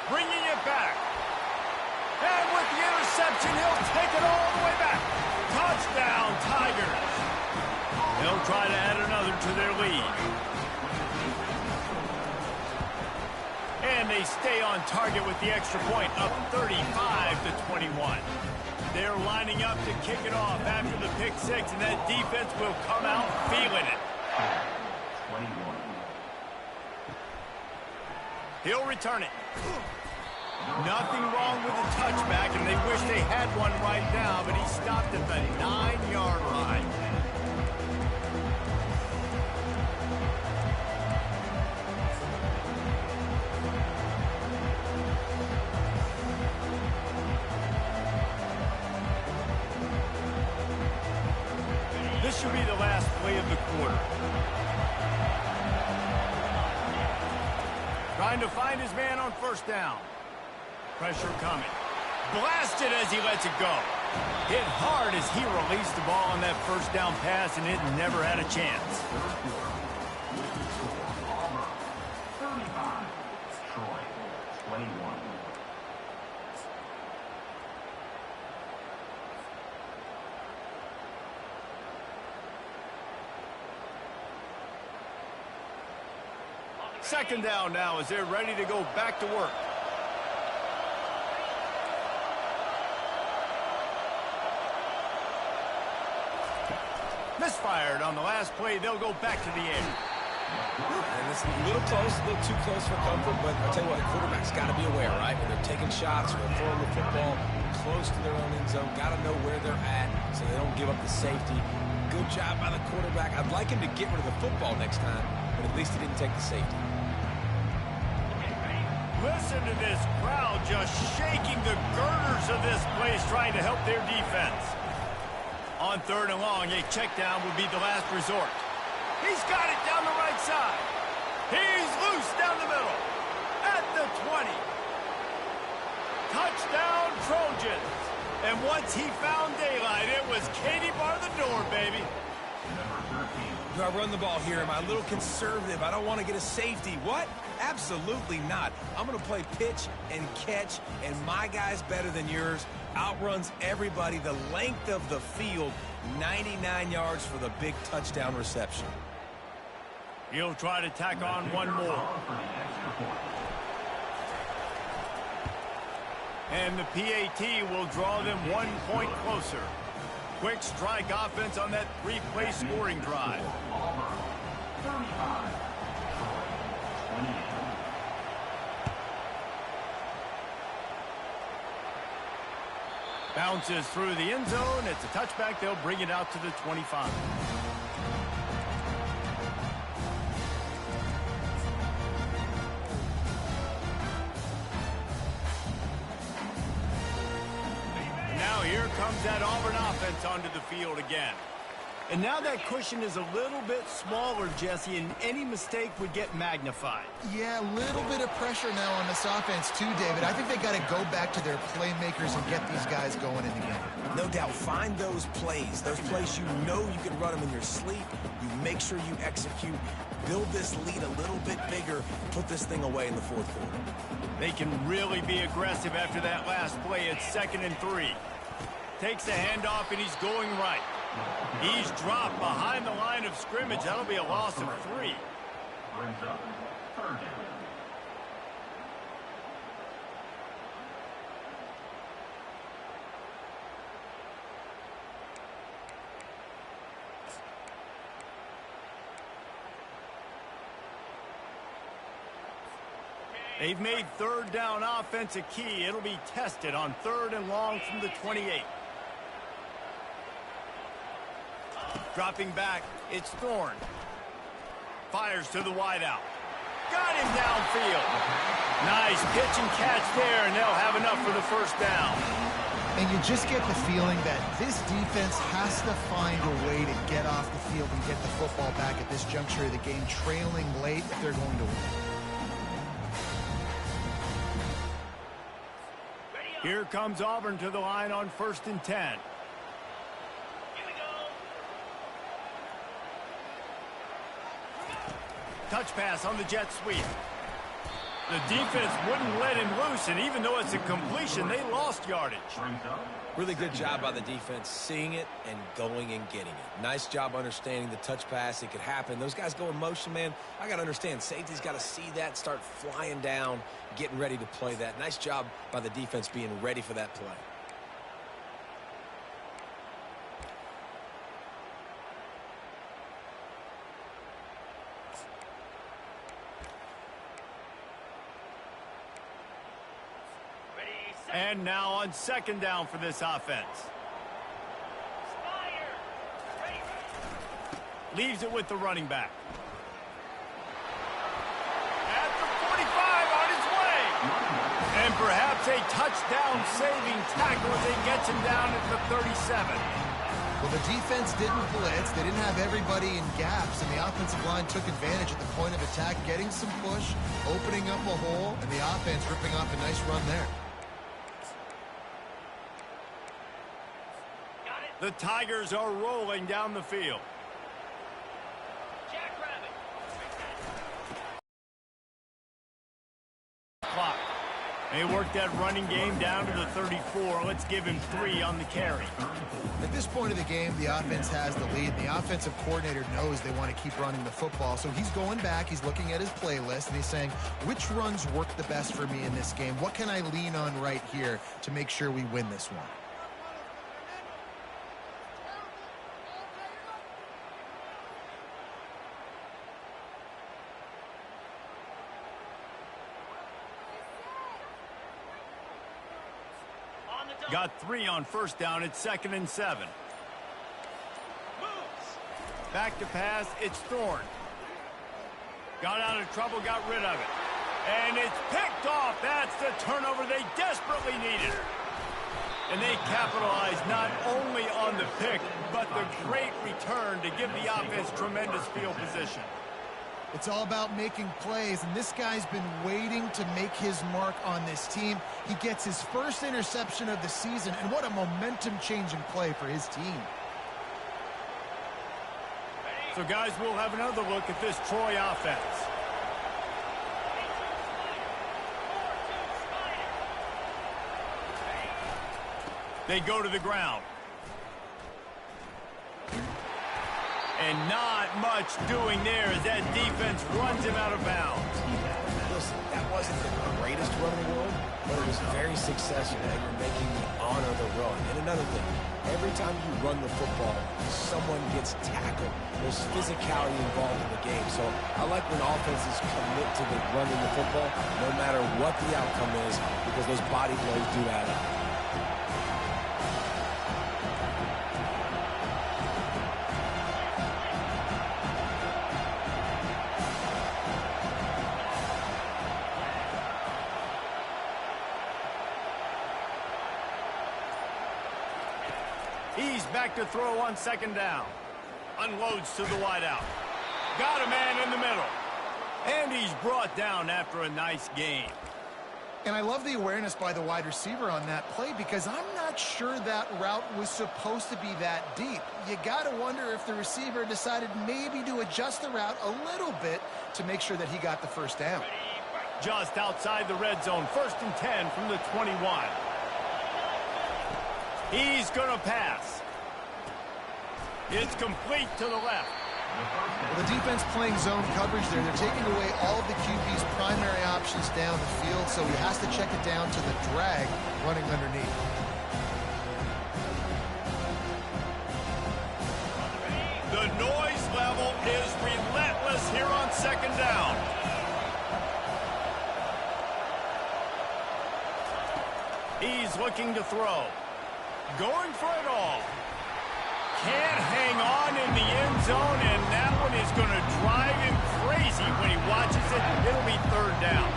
Speaker 1: Bringing it back. And with the interception, he'll take it all the way back. Touchdown, Tigers. They'll try to add another to their lead. And they stay on target with the extra point, up 35-21. They're lining up to kick it off after the pick 6, and that defense will come out feeling it. He'll return it. Nothing wrong with the touchback, and they wish they had one right now, but he stopped at the 9-yard line. This should be the last play of the quarter. Trying to find his man on first down. Pressure coming. Blasted as he lets it go. Hit hard as he released the ball on that first down pass, and it never had a chance.
Speaker 4: Auburn 35, Troy 21.
Speaker 1: Second down now as they're ready to go back to work. Misfired on the last play. They'll go back to the air.
Speaker 3: And it's a little close, a little too close for comfort, but I'll tell you what, the quarterback's got to be aware, right? When they're taking shots or they're throwing the football close to their own end zone, got to know where they're at so they don't give up the safety. Good job by the quarterback. I'd like him to get rid of the football next time, but at least he didn't take the safety.
Speaker 1: Listen to this crowd just shaking the girders of this place, trying to help their defense. On third and long, a check down will be the last resort. He's got it down the right side. He's loose down the middle. At the 20. Touchdown, Trojans. And once he found daylight, it was Katie bar the door, baby.
Speaker 3: Do I run the ball here? Am I a little conservative? I don't want to get a safety. What? Absolutely not. I'm going to play pitch and catch, and my guy's better than yours. Outruns everybody the length of the field. 99 yards for the big touchdown reception.
Speaker 1: He'll try to tack on one more. And the PAT will draw them 1 point closer. Quick strike offense on that 3-play scoring drive.
Speaker 4: Auburn 35, Troy 28.
Speaker 1: Bounces through the end zone. It's a touchback. They'll bring it out to the 25. Now here comes that Auburn offense onto the field again. And now that cushion is a little bit smaller, Jesse, and any mistake would get magnified.
Speaker 2: Yeah, a little bit of pressure now on this offense too, David. I think they got to go back to their playmakers and get these guys going in the game.
Speaker 3: No doubt, find those plays you know you can run them in your sleep. You make sure you execute. Build this lead a little bit bigger. Put this thing away in the fourth quarter.
Speaker 1: They can really be aggressive after that last play. It's 2nd and 3. Takes a handoff, and he's going right. He's dropped behind the line of scrimmage. That'll be a loss of 3.
Speaker 4: Brings up third down.
Speaker 1: They've made third down offense a key. It'll be tested on 3rd and long from the 28. Dropping back, it's Thorne. Fires to the wideout. Got him downfield. Nice pitch and catch there, and they'll have enough for the first down.
Speaker 2: And you just get the feeling that this defense has to find a way to get off the field and get the football back at this juncture of the game, trailing late if they're going to win.
Speaker 1: Here comes Auburn to the line on 1st and 10. Touch pass on the jet sweep. The defense wouldn't let him loose, and even though it's a completion, they lost yardage.
Speaker 3: Really good job by the defense, seeing it and going and getting it. Nice job understanding the touch pass. It could happen. Those guys go in motion, man. I got to understand, safety's got to see that, start flying down, getting ready to play that. Nice job by the defense being ready for that play.
Speaker 1: And now on 2nd down for this offense. Leaves it with the running back. At the 45 on his way. And perhaps a touchdown-saving tackle as he gets him down at the 37.
Speaker 2: Well, the defense didn't blitz. They didn't have everybody in gaps, and the offensive line took advantage at the point of attack, getting some push, opening up a hole, and the offense ripping off a nice run there.
Speaker 1: The Tigers are rolling down the field. Clock. They worked that running game down to the 34. Let's give him 3 on the carry.
Speaker 2: At this point of the game, the offense has the lead. And the offensive coordinator knows they want to keep running the football. So he's going back, he's looking at his playlist, and he's saying, which runs work the best for me in this game? What can I lean on right here to make sure we win this one?
Speaker 1: Got 3 on first down. It's 2nd and 7. Back to pass. It's Thorne. Got out of trouble, got rid of it. And it's picked off. That's the turnover they desperately needed. And they capitalized not only on the pick, but the great return to give the offense tremendous field position.
Speaker 2: It's all about making plays, and this guy's been waiting to make his mark on this team. He gets his first interception of the season, and what a momentum-changing play for his team.
Speaker 1: So, guys, we'll have another look at this Troy offense. They go to the ground. And not much doing there as that defense runs him out of bounds.
Speaker 3: Listen, that wasn't the greatest run in the world, but it was very successful, and you're making me honor the run. And another thing, every time you run the football, someone gets tackled. There's physicality involved in the game. So I like when offenses commit to the running the football, no matter what the outcome is, because those body blows do add up.
Speaker 1: He's back to throw on 2nd down. Unloads to the wideout. Got a man in the middle. And he's brought down after a nice gain.
Speaker 2: And I love the awareness by the wide receiver on that play because I'm not sure that route was supposed to be that deep. You got to wonder if the receiver decided maybe to adjust the route a little bit to make sure that he got the first down.
Speaker 1: Just outside the red zone. 1st and 10 from the 21. He's going to pass. It's complete to the left.
Speaker 2: Well, the defense playing zone coverage there. They're taking away all of the QB's primary options down the field, so he has to check it down to the drag running underneath.
Speaker 1: The noise level is relentless here on 2nd down. He's looking to throw. Going for it all. Can't hang on in the end zone, and that one is going to drive him crazy when he watches it. It'll be 3rd down.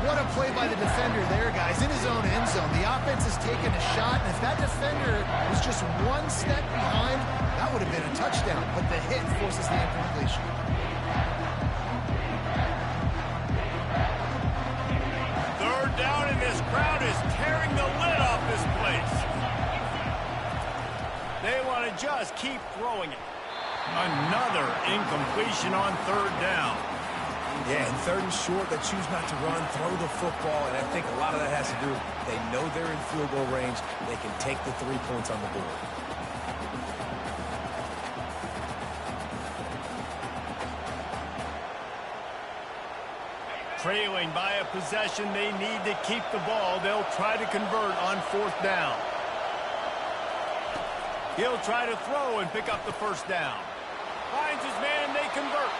Speaker 2: What a play by the defender there, guys. In his own end zone, the offense has taken a shot, and if that defender was just one step behind, that would have been a touchdown, but the hit forces the incompletion.
Speaker 1: Third down, and this crowd is tearing the lid off this place. They want to just keep throwing it. Another incompletion on 3rd down.
Speaker 3: Yeah, and 3rd and short, they choose not to run, throw the football, and I think a lot of that has to do with they know they're in field goal range. They can take the 3 points on the board.
Speaker 1: Trailing by a possession, they need to keep the ball. They'll try to convert on 4th down. He'll try to throw and pick up the 1st down. Finds his man, they convert.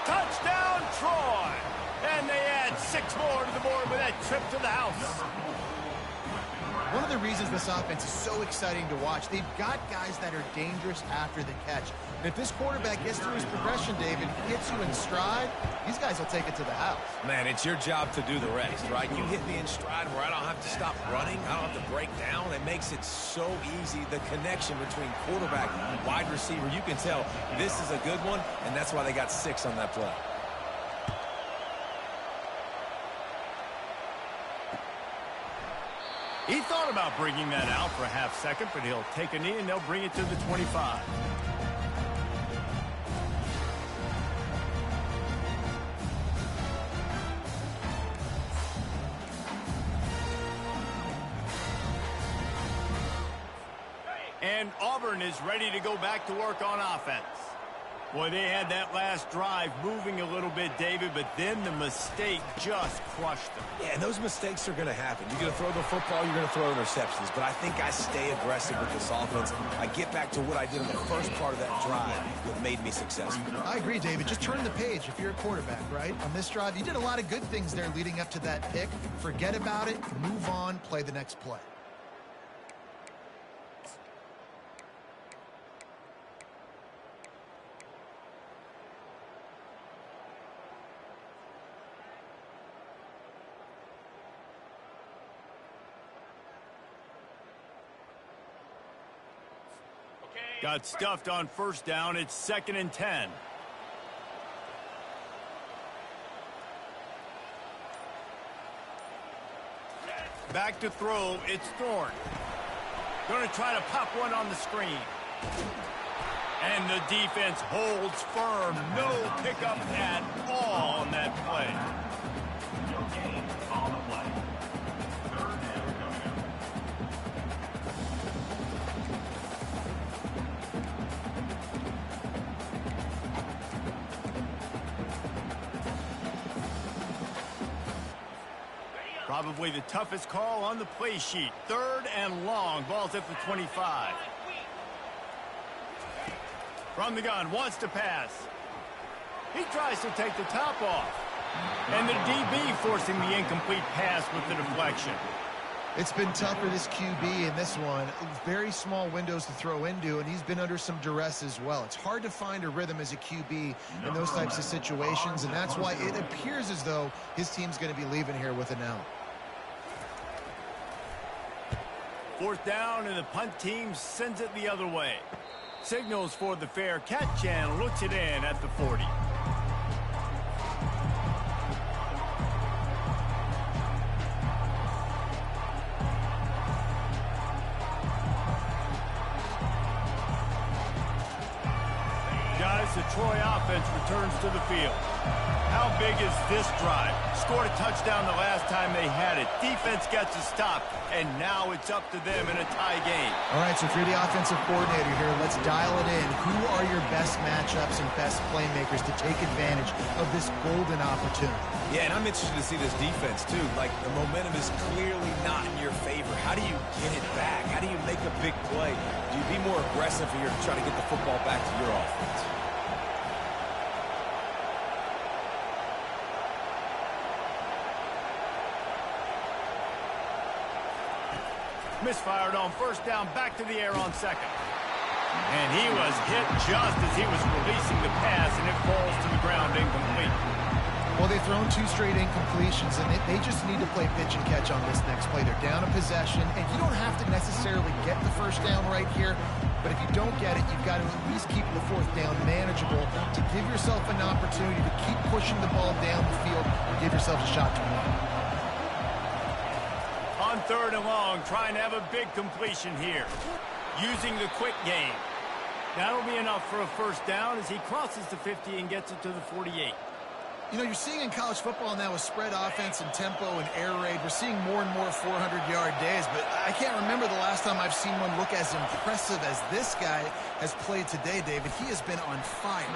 Speaker 1: Touchdown, Troy! And they add 6 more to the board with that trip to the house.
Speaker 2: One of the reasons this offense is so exciting to watch, they've got guys that are dangerous after the catch. And if this quarterback gets through his progression, David, hits you in stride, these guys will take it to the house.
Speaker 3: Man, it's your job to do the rest, right? You hit me in stride where I don't have to stop running. I don't have to break down. It makes it so easy. The connection between quarterback and wide receiver, you can tell this is a good one, and that's why they got 6 on that play.
Speaker 1: He thought about bringing that out for a half second, but he'll take a knee and they'll bring it to the 25. And Auburn is ready to go back to work on offense. Boy, they had that last drive moving a little bit, David, but then the mistake just crushed them.
Speaker 3: Yeah, and those mistakes are going to happen. You're going to throw the football, you're going to throw interceptions. But I think I stay aggressive with this offense. I get back to what I did in the first part of that drive that made me successful.
Speaker 2: I agree, David. Just turn the page if you're a quarterback, right? On this drive, you did a lot of good things there leading up to that pick. Forget about it, move on, play the next play.
Speaker 1: Got stuffed on first down. It's 2nd and 10. Back to throw. It's Thorne. Going to try to pop one on the screen. And the defense holds firm. No pickup at all on that play.
Speaker 4: No gain on the play. 3rd down coming up.
Speaker 1: Probably the toughest call on the play sheet. 3rd and long. Ball's at the 25. From the gun, wants to pass. He tries to take the top off. And the DB forcing the incomplete pass with the deflection.
Speaker 2: It's been tough for this QB in this one. Very small windows to throw into, and he's been under some duress as well. It's hard to find a rhythm as a QB in those types of situations, and that's why it appears as though his team's going to be leaving here with an L.
Speaker 1: 4th down, and the punt team sends it the other way. Signals for the fair catch and looks it in at the 40. Guys, the Troy offense returns to the field. How big is this drive? Scored a touchdown the last time they had it. Defense gets a stop, and now it's up to them in a tie game.
Speaker 2: All right, so if you're the offensive coordinator here, let's dial it in. Who are your best matchups and best playmakers to take advantage of this golden opportunity?
Speaker 3: Yeah, and I'm interested to see this defense, too. Like, the momentum is clearly not in your favor. How do you get it back? How do you make a big play? Do you be more aggressive or you're trying to get the football back to your offense?
Speaker 1: Misfired on first down, back to the air on 2nd. And he was hit just as he was releasing the pass, and it falls to the ground incomplete.
Speaker 2: Well, they've thrown 2 straight incompletions, and they just need to play pitch and catch on this next play. They're down a possession, and you don't have to necessarily get the first down right here, but if you don't get it, you've got to at least keep the 4th down manageable to give yourself an opportunity to keep pushing the ball down the field and give yourself a shot to win.
Speaker 1: On 3rd and long, trying to have a big completion here. Using the quick game. That'll be enough for a first down as he crosses the 50 and gets it to the 48.
Speaker 2: You know, you're seeing in college football now with spread offense and tempo and air raid, we're seeing more and more 400-yard days, but I can't remember the last time I've seen one look as impressive as this guy has played today, David. He has been on fire.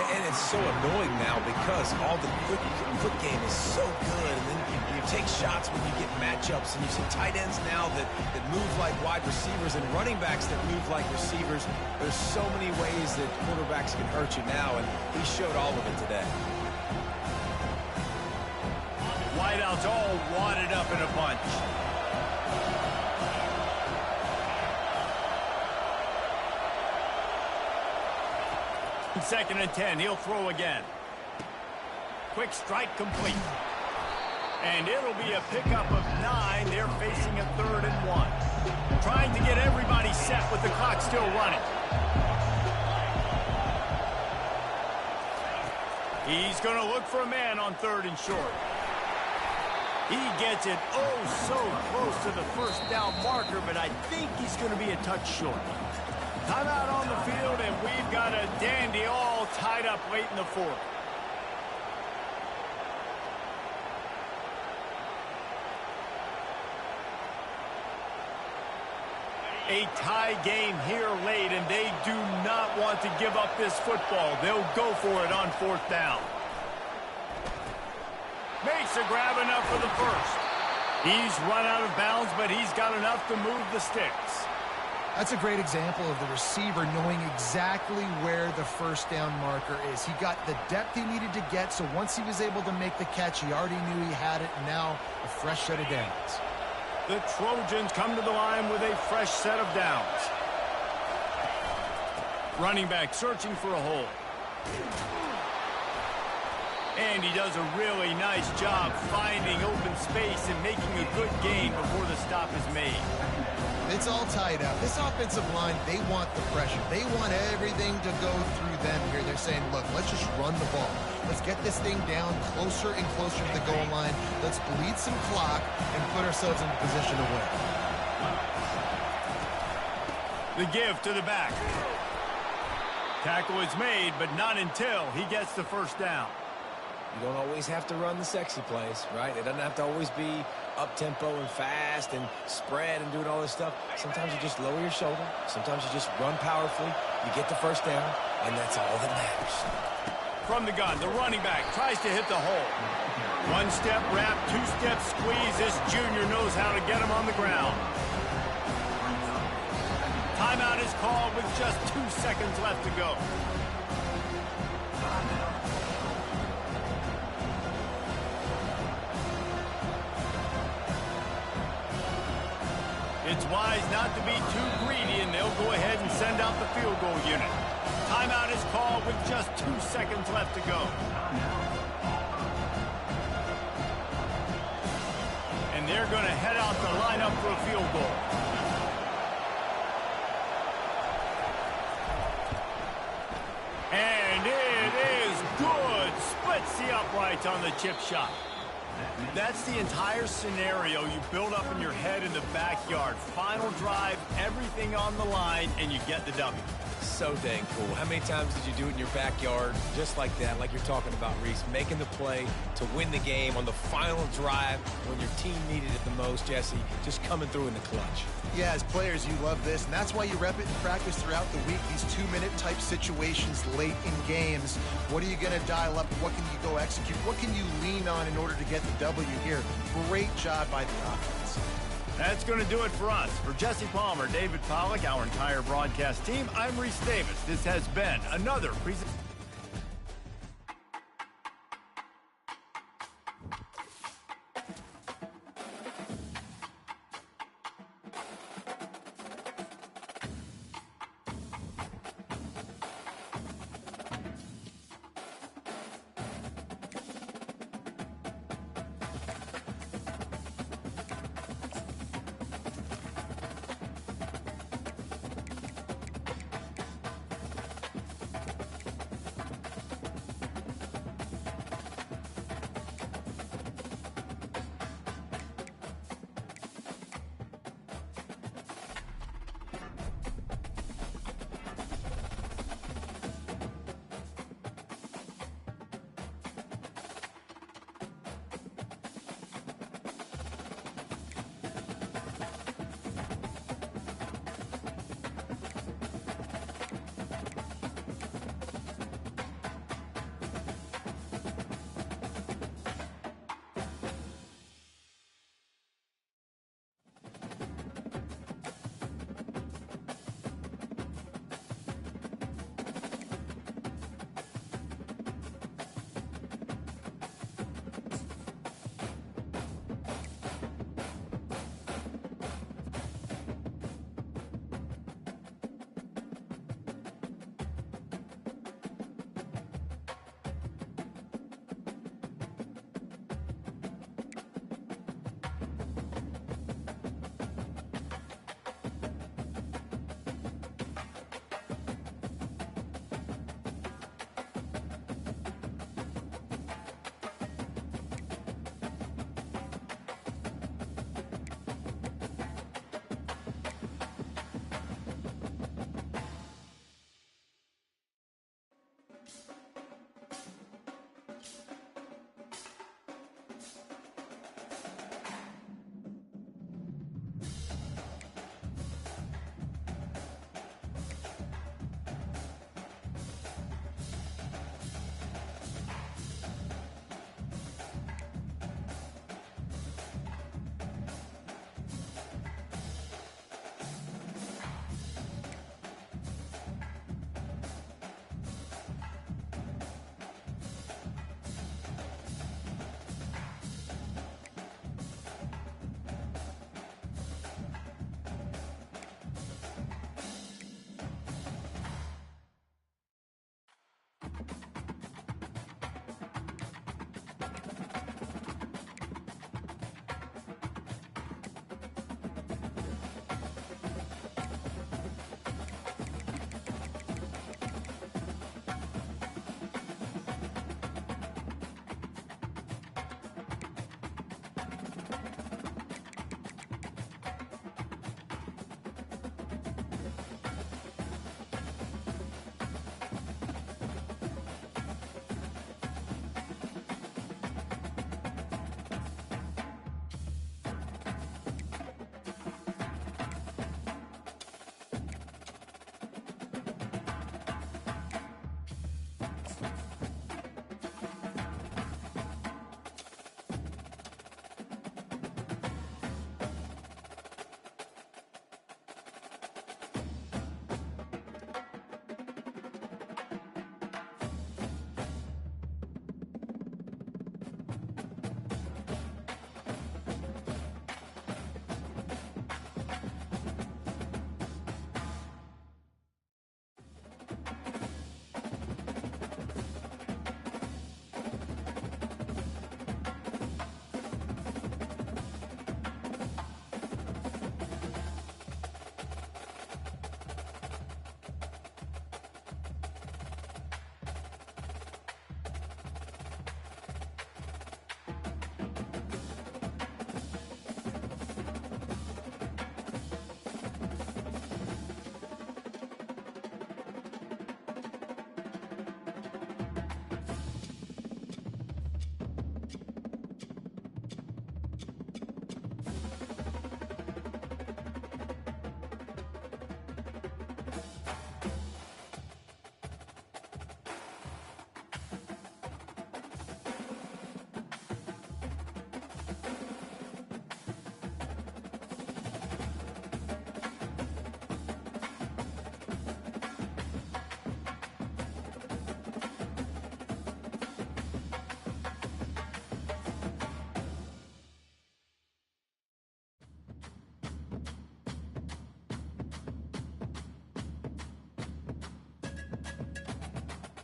Speaker 3: And it's so annoying now because all the quick game is so good, and then you take shots when you get matchups, and you see tight ends now that move like wide receivers and running backs that move like receivers. There's so many ways that quarterbacks can hurt you now, and he showed all of it today.
Speaker 1: Wideouts all wadded up in a bunch. Second and 10, he'll throw again. Quick strike complete. And it'll be a pickup of 9. They're facing a 3rd and 1. Trying to get everybody set with the clock still running. He's going to look for a man on 3rd and short. He gets it oh so close to the first down marker, but I think he's going to be a touch short. Timeout on the field, and we've got a dandy all tied up late in the fourth. A tie game here late, and they do not want to give up this football. They'll go for it on fourth down. Makes a grab enough for the first. He's run out of bounds, but he's got enough to move the sticks.
Speaker 2: That's a great example of the receiver knowing exactly where the first down marker is. He got the depth he needed to get, so once he was able to make the catch, he already knew he had it, and now a fresh set of downs.
Speaker 1: The Trojans come to the line with a fresh set of downs. Running back searching for a hole. And he does a really nice job finding open space and making a good gain before the stop is made.
Speaker 2: It's all tied up. This offensive line, they want the pressure. They want everything to go through them here. They're saying, look, let's just run the ball. Let's get this thing down closer and closer to the goal line. Let's bleed some clock and put ourselves in a position to win.
Speaker 1: The give to the back. Tackle is made, but not until he gets the first down.
Speaker 3: You don't always have to run the sexy plays, right? It doesn't have to always be up-tempo and fast and spread and doing all this stuff. Sometimes you just lower your shoulder. Sometimes you just run powerfully. You get the first down, and that's all that matters.
Speaker 1: From the gun, the running back tries to hit the hole. One-step wrap, two-step squeeze. This junior knows how to get him on the ground. Timeout is called with just 2 seconds left to go. It's wise not to be too greedy, and they'll go ahead and send out the field goal unit. Timeout is called with just 2 seconds left to go. And they're going to head out to line up for a field goal. And it is good. Splits the uprights on the chip shot. That's the entire scenario you build up in your head in the backyard. Final drive, everything on the line, and you get the W.
Speaker 3: So dang cool. How many times did you do it in your backyard just like that, like you're talking about, Reese, making the play to win the game on the final drive when your team needed it the most, Jesse, just coming through in the clutch.
Speaker 2: Yeah, as players, you love this, and that's why you rep it in practice throughout the week, these 2-minute type situations late in games. What are you going to dial up? What can you go execute? What can you lean on in order to get the W here? Great job by the offense.
Speaker 1: That's going to do it for us. For Jesse Palmer, David Pollack, our entire broadcast team, I'm Reese Davis. This has been another presentation.